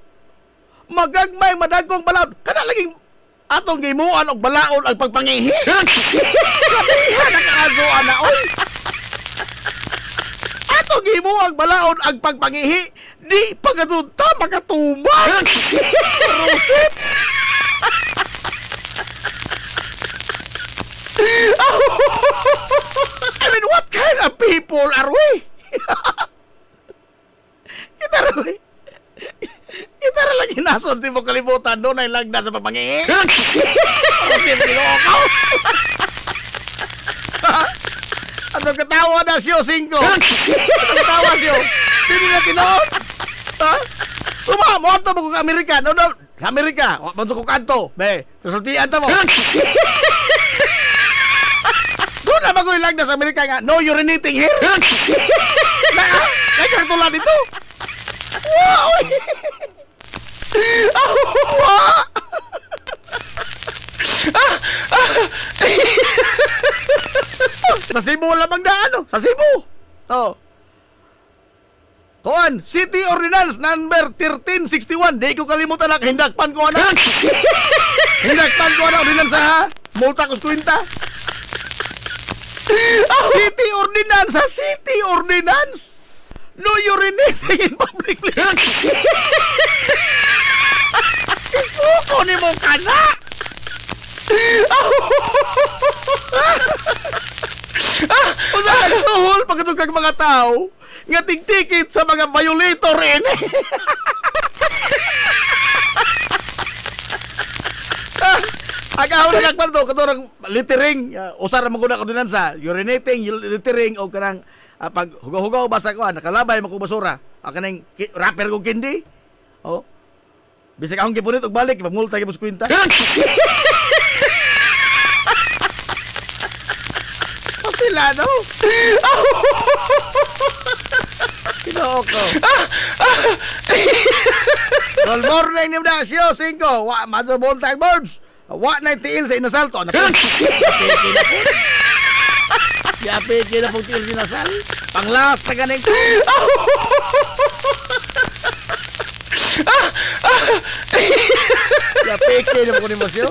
magagmay madagkong balaod, kada laging atong gimuan og balaod ang pagpangihi. Kabihan ang kaazoan na, oy. Atong gimuan balaod ang pagpangihi, di pagkatuta makatuman. Rosip. I mean, what kind of people are we? Kita ra lagi nasos di mo kalibutan doon ay lagda sa papangihi. Kasi pinoko. Atong katawa na siyo, 5. Atong katawa siyo. Hindi na tinoon. Ha? Suma, mo ato mo kung Amerika. No, sa Amerika. Manso ko kanto. Be, resultian ta mo. Doon na bago ilagda sa Amerika nga. No urinating here. Nagkartula dito. Wow! Sa Cebu lamang na ano? Sa Cebu. Oh. Kuan, City Ordinance number 1361. Di ko kalimutan na hindakpan ko ana. Hindakpan ko ana ordinance ha. Multa ko 50. City Ordinance, ha? City Ordinance. No urinating in public place. Ispuko ni mo kana. Usa ka suhol pagkatong kag mga tao nga tigtikit sa mga violator ini. Agaw na nagpal to katorang littering, usar na maguna ko dinan sa urinating, littering o kanang pag hugaw-hugaw basa ko nakalabay mo ko basura. Kanang rapper ko kindi. Oh. Bisag akong gipunit og balik pagmulta gyud sa kwenta. Pastila no. Kinoko. Good morning ni Dasyo 5. Wa madto bontag birds. Wa na tiil sa inasalto. Yapiki na pong tiil sinasal. Panglas na ganing. Yapiki na pong emosyon.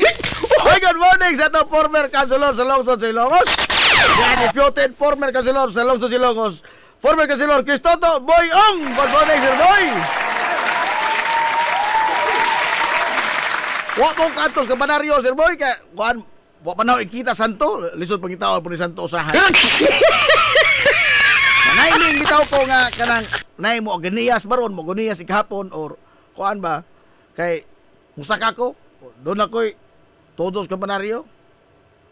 Hey, good morning sa itong former councilor sa Lungsod Silongos. Yan, disputed former councilor sa Lungsod Silongos. Former councilor Cristoto Boyong. Good morning, Sir Boy. Wa mo kantos ka banaryo, Sir Boy, ka kuan wa pa na ikita santo, lisod pangitaon po ni santo usahan. Nailing bitaw ko nga kanang nay mo ganiyas baron mo ganiyas ikahapon or kuan ba kay musaka ko doon ako'y todos kampanaryo.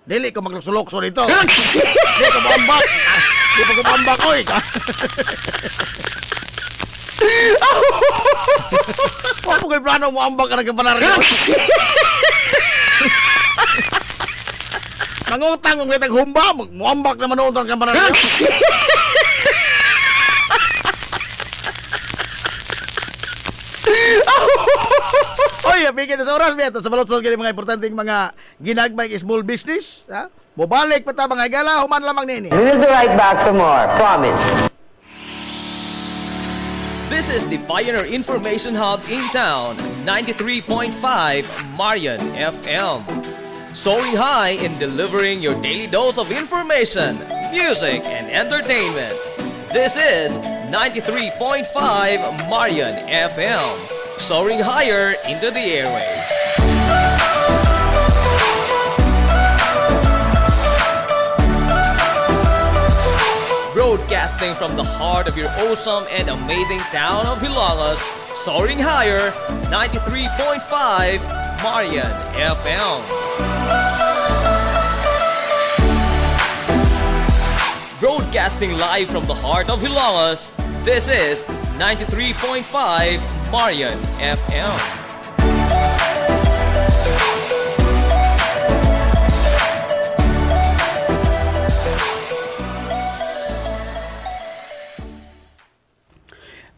Dili ko maglusulokso dito. Dili ko maambak. Dili ko maambak ko eh. Wala po kayo plano mo ambak ka ng kampanaryo. Mangutang kung kitang humba, muambak naman noon ang kampanaryo. Oy, bigyan na sa oras, Beto. Sa balot sa mga importanteng mga ginagmay small business. Ha? Mubalik pa ta mga igala, human lamang nini. We will be right back for more. Promise. This is the Pioneer Information Hub in town, 93.5 Marian FM. Soaring high in delivering your daily dose of information, music, and entertainment. This is 93.5 Marian FM. Soaring higher into the airwaves. Broadcasting from the heart of your awesome and amazing town of Hilangas, soaring higher, 93.5 Marian FM. Broadcasting live from the heart of Hilangas, this is 93.5 Marian FM.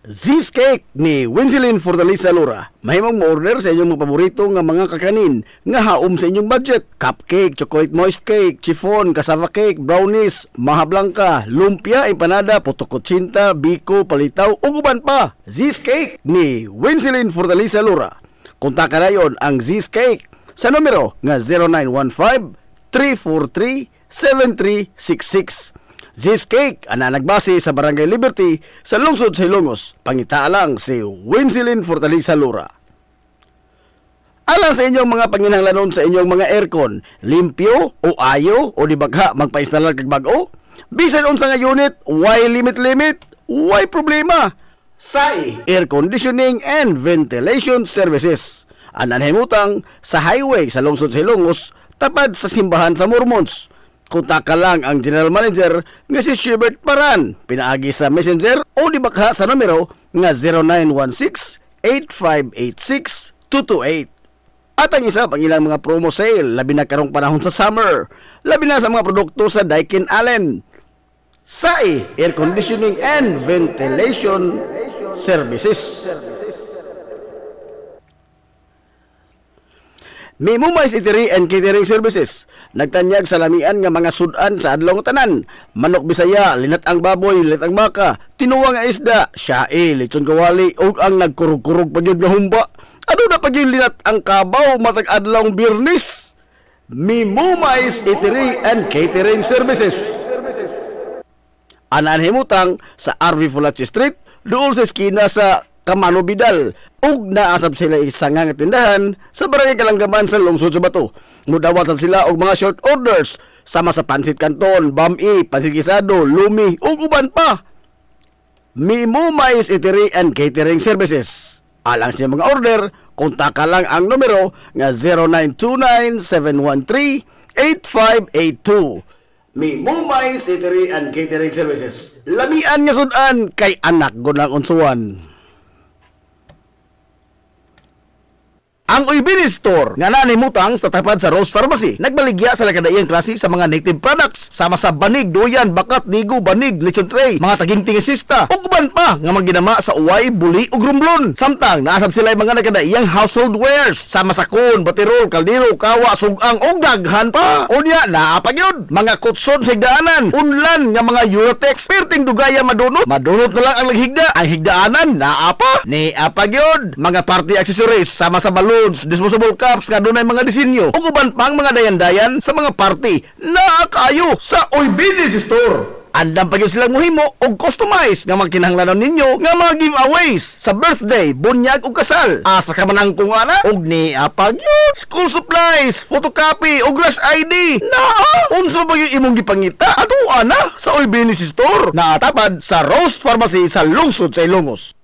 Z's Cake ni Winsilin Fortaleza Lura. Mahimong mo-order sa inyong mga paborito nga mga kakanin nga haom sa inyong budget. Cupcake, chocolate moist cake, chiffon, cassava cake, brownies, maha blanca, lumpia, empanada, potokotsinta, biko, palitaw, ug uban pa. Z's Cake ni Winsilin Fortaleza Lura. Kontakan na yon ang Z's Cake sa numero nga 0915-343-7366. Z's Cake, ana nagbase sa Barangay Liberty sa lungsod sa Ilongos. Pangita lang si Winsilin Fortaleza Lura. Alang sa inyong mga panginahanglanon sa inyong mga aircon, limpyo o ayo o di bagha magpa-installer kag bag-o? Bisan unsa nga unit, why limit? Why problema? SAI Air Conditioning and Ventilation Services. Anan himutang sa highway sa lungsod sa Ilongos, tapad sa simbahan sa Mormons. Kontak ka lang ang General Manager nga si Shebert Paran. Pinaagi sa Messenger o di bakha sa numero nga 0916-8586-228. At ang isa pang ilang mga promo sale, labi na karong panahon sa summer, labi na sa mga produkto sa Daikin Allen. SAI Air Conditioning and Ventilation Services. Mimumais Eatery and Catering Services. Nagtanyag sa lamian nga mga sudan sa adlaw nga tanan. Manok Bisaya, linat ang baboy, linat ang baka, tinuwa nga isda, syae, lechon kawali, o ang nagkurug-kurug pagyud nga humba. Ano na pagyud linat ang kabaw matag adlaw Biyernes. Mimumais Eatery and Catering Services. Anan himutang sa RV Fulachi Street, doon sa eskina sa Kamano Bidal, ug naasab sila isang nga tindahan sa Barangay Kalanggaman sa lungsod sa Bato. Mudawat sab sila og mga short orders sama sa pansit canton, bami, pansit gisado, lumi ug uban pa. Mimumais Eatery and Catering Services. Alang sa mga order, kontak lang ang numero nga 0929-713-8582. Mimumais Eatery and Catering Services. Lamian nga sudan kay anak gunang unsuan. Ang Uybini Store nga nanimutang sa tapat sa Rose Pharmacy nagbaligya sa lakadayang klase sa mga native products sama sa banig, duyan, bakat, digo, banig, lechon tray, mga taging tingisista ug uban pa nga magginama sa uway, buli ug rumblon. Samtang naasab sila mga nakadayang household wares sama sa kun, batirol, kaldero, kawa, sugang ug daghan pa. Unya naa pa gyud mga kutson sa higdaanan, unlan nga mga Eurotex perting dugaya madunot na lang ang laghigda. Ang higdaanan naa pa ni apa gyud mga party accessories sama sa balon, disposable cups nga dunay mga disenyo ug uban pang mga dayan-dayan sa mga party na kayo sa Uybini Store. Andam pa gyud silang muhimo og customize nga magkinahanglanon ninyo nga mga giveaways sa birthday, bunyag ug kasal. Asa ka man ang kung ana og ni apag yun. School supplies, photocopy ug rush ID. Unsa ba yung imong gipangita? Ato ana sa Oy Business Store. Naatapad sa Rose Pharmacy sa lungsod sa Ilongos.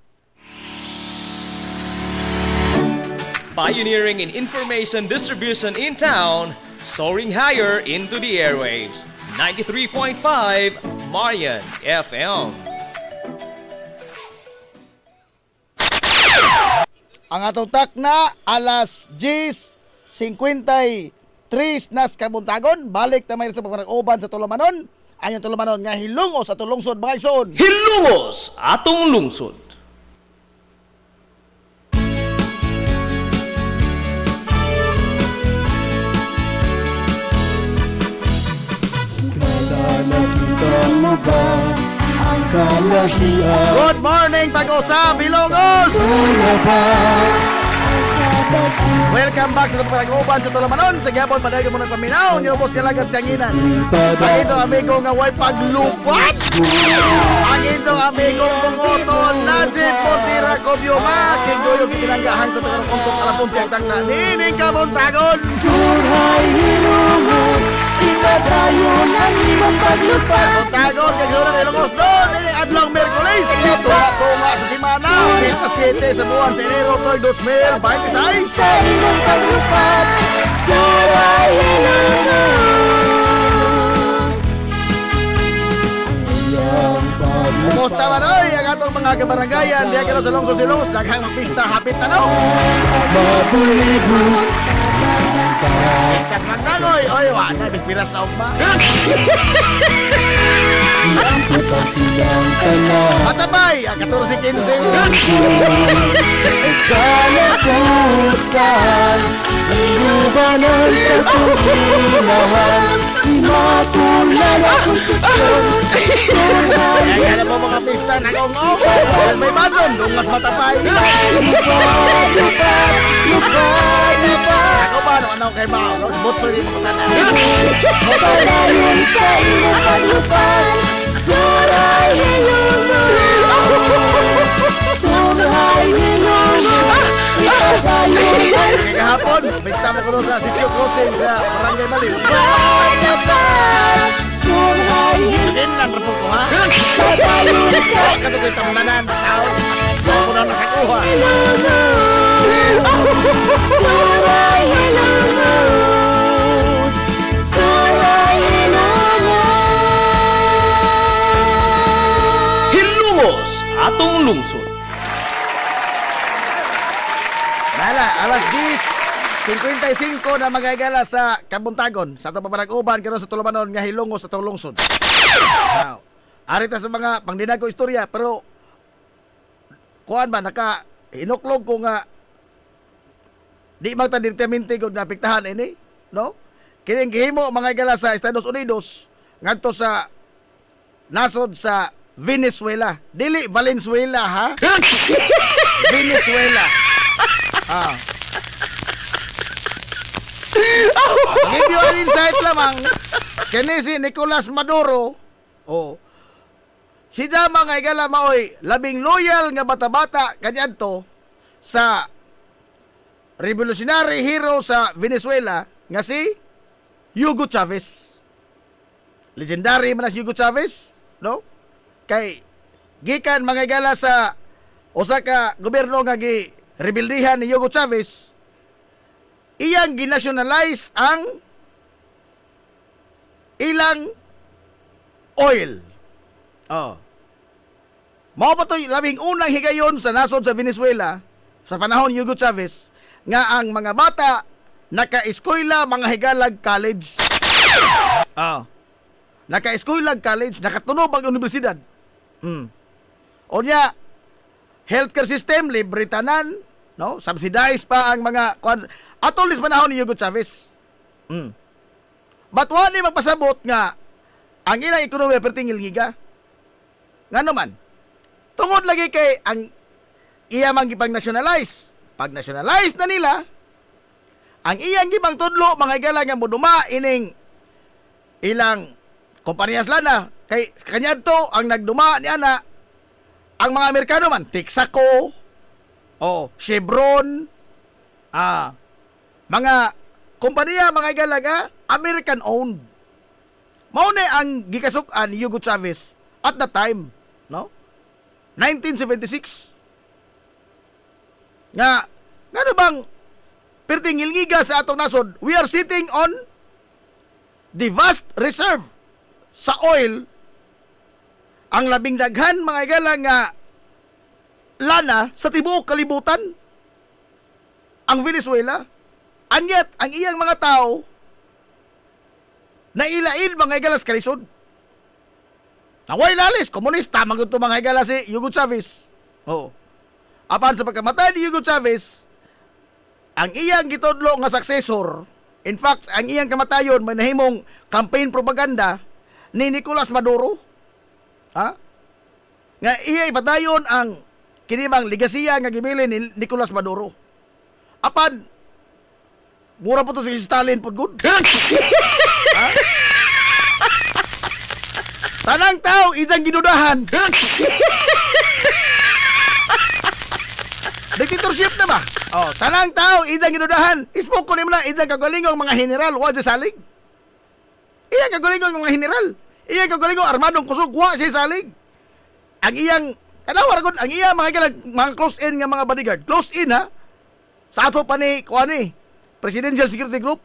Pioneering in information distribution in town, soaring higher into the airwaves. 93.5 Marian FM. Ang atong takna alas 10:53 nas kabuntagon, balik ta may sa pagpanagoban sa Tulumanon. Anyong Tulumanon nga hilungos sa tulungsod mga igsoon. Hilungos atong lungsod. Good morning, Pag-usa, Bilongos! Welcome back sa pagpanagoban sa Tulumanon. Sa gyapon padayag mo nagpaminaw niyo boss kalagat kanginan. Ang inyong amigo nga way paglupat. Ang inyong amigo bungoton Najib Montira Cobioma kiguyo gipinanggahan to taga kontok alas 11 ang tagna nining kabuntagon. Surhay hilungos, iba tayo ng ibang paglupan. Kabuntagon kagura Ilongos doon nining adlong Miyerkules. Tunga sa simana, sa 7 sa buwan sa Enero 2026. Sa ibang paglupan, surhay hilungos. Kumusta man oy ang atong mga kabarangayan diya kano sa Lungsod Ilongos daghang pista hapit na no. Pistas magtangoy oy wa na bispiras na ugma. Matabay ang 14-15. Kalapusan, inubanan sa tuminahan, matulala kung suksyon. Kaya na po mga pista nagong-ong. May badon dungas matapay. Ako ba ano kay Mao no botso ni mga tanan. Palayon sa iyong paglupan, surhay hilungos. Surhay hilungos, ipagayunan. Kahapon pista mo kuno sa Sitio Crossing sa Barangay Maliw. Surhay Sige lang rapo ko ha. palayon sa Kato ko'y tamunanan tao. Ako na nasakuha. surhay hilungos. Surhay hilungos. Hilungos atong lungsod. Nala, alas 10:55 na magagala sa Kabuntagon sa itong papanag-uban karon sa Tulumanon nga hilungos sa itong lungsod. Now, arita sa mga pangdinag ko istorya pero kuan ba naka hinuklog ko nga di magta direktamente ko napiktahan ini, no? Kining gihimo mga gala sa Estados Unidos ngadto sa nasod sa Venezuela. Dili Valenzuela ha? Venezuela. Ah. Give you an insight lamang. Kani si Nicolas Maduro. Oh. Si Jama nga igala maoy labing loyal nga bata-bata kaniadto sa revolutionary hero sa Venezuela nga si Hugo Chavez. Legendary man si Hugo Chavez, no? Kay gikan mga igala sa usa ka gobyerno nga rebeldihan ni Hugo Chavez, iyang ginationalize ang ilang oil. Oh. Mao pa to'y labing unang higayon sa nasod sa Venezuela sa panahon ni Hugo Chavez nga ang mga bata naka-eskwela mga higalag college. Oh. Naka-eskwela college, nakatunob ang universidad. Onya, healthcare system libre tanan, no? Subsidize pa ang mga atolis panahon ni Hugo Chavez. But wala ni magpasabot nga ang ilang ekonomiya pertingil giga. Ngano man? Tungod lagi kay ang iya mang gipang-nationalize. Pag nationalize na nila, ang iyang gipang tudlo mga igala nga moduma ining ilang Kompanyas lana kay kanya to ang nagduma ni ana ang mga Amerikano man Texaco, Chevron, mga kompanya mga galaga American owned. Mao na ang gikasuk-an ni Hugo Chavez at that time, no? 1976. Nga bang pertingil ngiga sa atong nasod, we are sitting on the vast reserve sa oil, ang labing daghan mga igala nga lana sa tibuok kalibutan, ang Venezuela. And yet, ang iyang mga tao na ilain mga igala sa kalisod. Naway lalis, komunista, magunto mga igala si Hugo Chavez. Apan sa pagkamatay ni Hugo Chavez, ang iyang gitudlo nga successor, in fact, ang iyang kamatayon may nahimong campaign propaganda ni Nicolas Maduro. Nga iya ipadayon ang kinibang ligasiya nga gibili ni Nicolas Maduro. Apan, mura po to si Stalin po good. Tanang tao, isang ginudahan. Dictatorship na ba? Tanang tao, isang ginudahan. Ispoke ko nimo na isang kagalingong mga general, wa siya salig. Iyang kagalingong mga general. Iyang kagalingong armadong kusog, wa siya salig. Ang iyang, kalawar ko, ang iyang mga close-in nga mga bodyguard. Close-in ha? Sa ato pa ni, Presidential Security Group.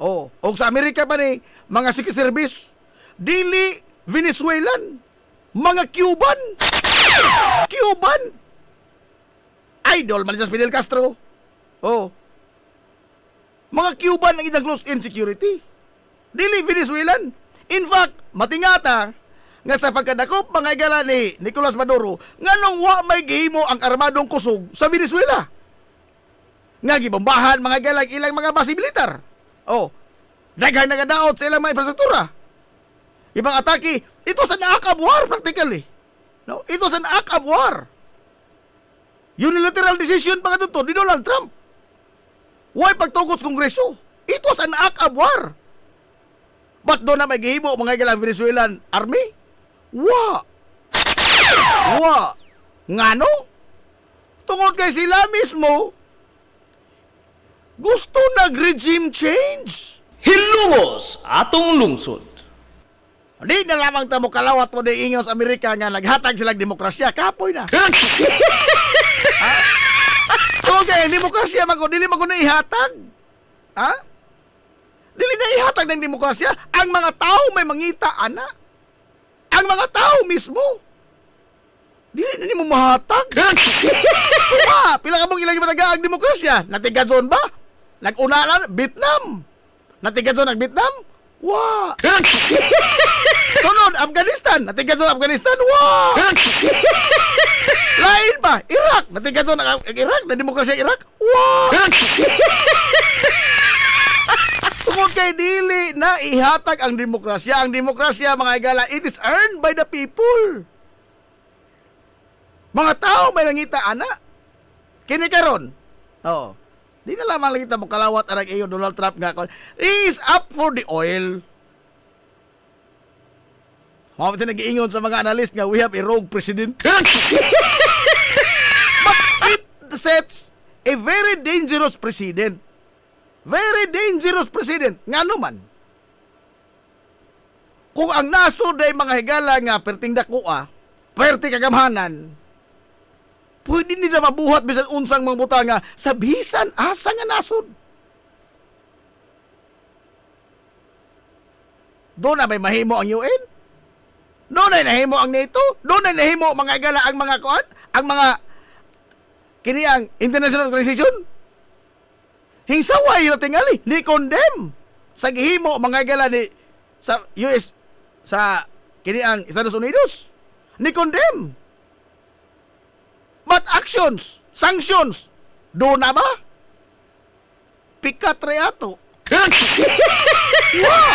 O sa Amerika pa ni, mga Secret Service. Dili Venezuelan. Mga Cuban. Idol, Manisas Fidel Castro. Mga Cuban ang isang close-in security. Dili Venezuelan. In fact, matingata nga sa pagkadakop mga igala ni Nicolas Maduro, nganong wa may gihimo ang armadong kusog sa Venezuela. Nga gibombahan mga igala ilang mga base militar. Daghan nagadaot sa ilang mga infrastruktura. Ibang atake, ito sa act of war practically. No? Ito sa act of war. Unilateral decision pa nga ni Donald Trump. Why pagtugos Kongreso? Ito sa act of war. Ba't doon na may gihimo mga igalang Venezuelan army? Wa! Ngano? Tungod kay sila mismo, gusto nag-regime change. Hilungos atong lungsod. Di na lamang tamo kalawat mo di ingaw sa Amerika nga naghatag silang demokrasya. Kapoy na. Okay, demokrasya dili magko na ihatag. Dili na ihatag ng demokrasya. Ang mga tao may mangita, ana. Ang mga tao mismo. Dili na nimo mahatag. Pila ka mong ilang mataga ang demokrasya? Natigadzon ba? Nag-una lang, Vietnam. Natigadzon ang Vietnam? Wa! Sunod, Afghanistan. Natigadzon Afghanistan? Wa! Lain pa, Iraq. Natigadzon ang Iraq? Na demokrasya Iraq? Wa! Tungod kay dili na ihatag ang demokrasya. Ang demokrasya, mga igala, it is earned by the people. Mga tao may nangita, ana. Kini karon. Di na lamang lang kita mo kalawat arag iyo Donald Trump nga kon. He is up for the oil. Mga nag-iingon sa mga analyst nga we have a rogue president. But it sets a very dangerous precedent. Very dangerous precedent. Nga naman, kung ang nasod ay mga higala nga perting dakua, perting kagamhanan, pwede ni sa mabuhat bisan unsang mga buta nga sa bisan asa nga nasod. Doon na may mahimo ang UN? Doon ay nahimo ang NATO? Doon ay nahimo mga higala ang mga kuan? Ang mga kini ang international organization? Hingsaway na tingali, ni condemn sa gihimo mga gala ni sa US sa kini ang Estados Unidos. Ni condemn. But actions, sanctions, do na ba? Pikat reato. Wow!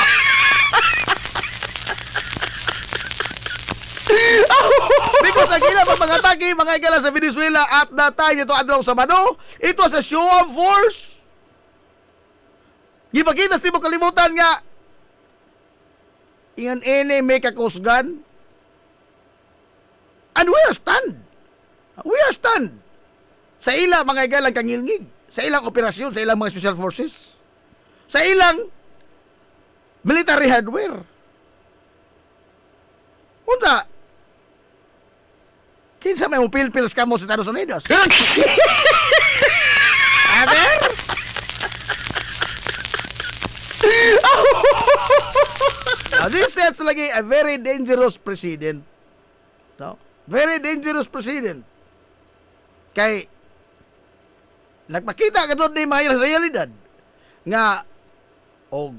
Because ang ilang mga atake mga igala sa Venezuela at that time ito adlaw Sabado, it was a show of force. Gipakita sa tibo kalimutan nga Ingon ini may kakusgan. And we are stand. We are stand. Sa ilang mga igalang kangilngig. Sa ilang operasyon, sa ilang mga special forces. Sa ilang military hardware. Unsa? Kinsa may upil-pils ka mo sa Estados Unidos? Aber? Now, this sets lagi a very dangerous precedent. No? Very dangerous precedent. Kay nagpakita ka doon ni mga realidad nga o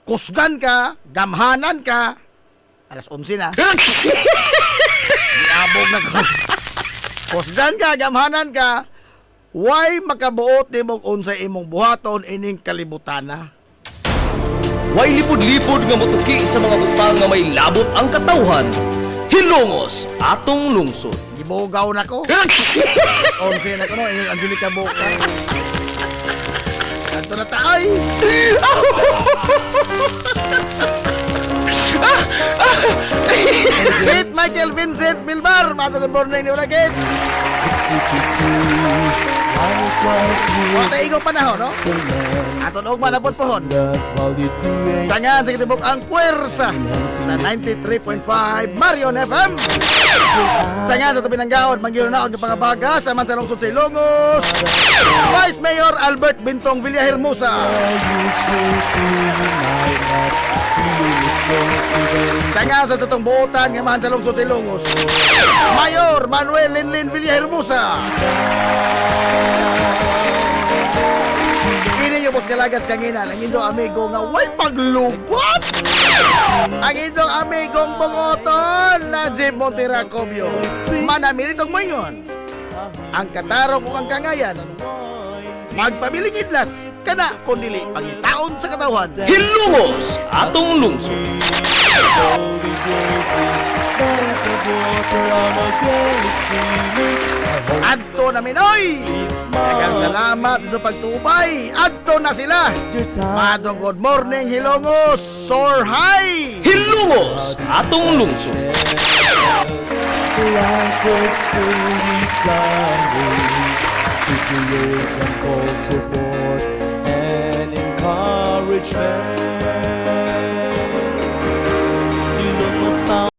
kusgan ka, gamhanan ka, alas 11 na. Diabog na ko. Kusgan ka, gamhanan ka, why makabuot ni mong unsay imong buhaton ining kalibutana? Way lipod-lipod nga motuki sa mga butang nga may labot ang katawhan. Hilongos atong lungsod. Gibugaw na ko. 11 na ko no, ining Angelica Boca. Kanto na taay. Kate Michael Vincent Bilbar, Mato ng morning ni Kate. Wala ikaw panahon, no? Aton og malapot pohon. Sangan sa kitibok ang puwersa sa 93.5 Marion FM. Sangan sa tabi ng gaon, mangyunaon ng pangabaga sa man sa lungsod sa Ilongos. Vice Mayor Albert Bintong Villahermosa. Sangan sa tatong buotan nga man sa lungsod sa Ilongos. Mayor Manuel Linlin Villahermosa. Kini yung mas galagats kanginan ang inyong amigo nga way paglubot. Ang inyong amigong bungoton na Jim Monteracobio. Manamiritong moingon. Ang katarong ug ang kangayan. Magpabiling idlas kana kundili pangitaon sa katawhan. Hilongos atong lungsod. Adto na Minoy! Daghang salamat sa pagtubay. Adto na sila. Madong good morning Hilongos. Soar high! Hilongos atong lungsod. and call support and encouragement. You don't stop.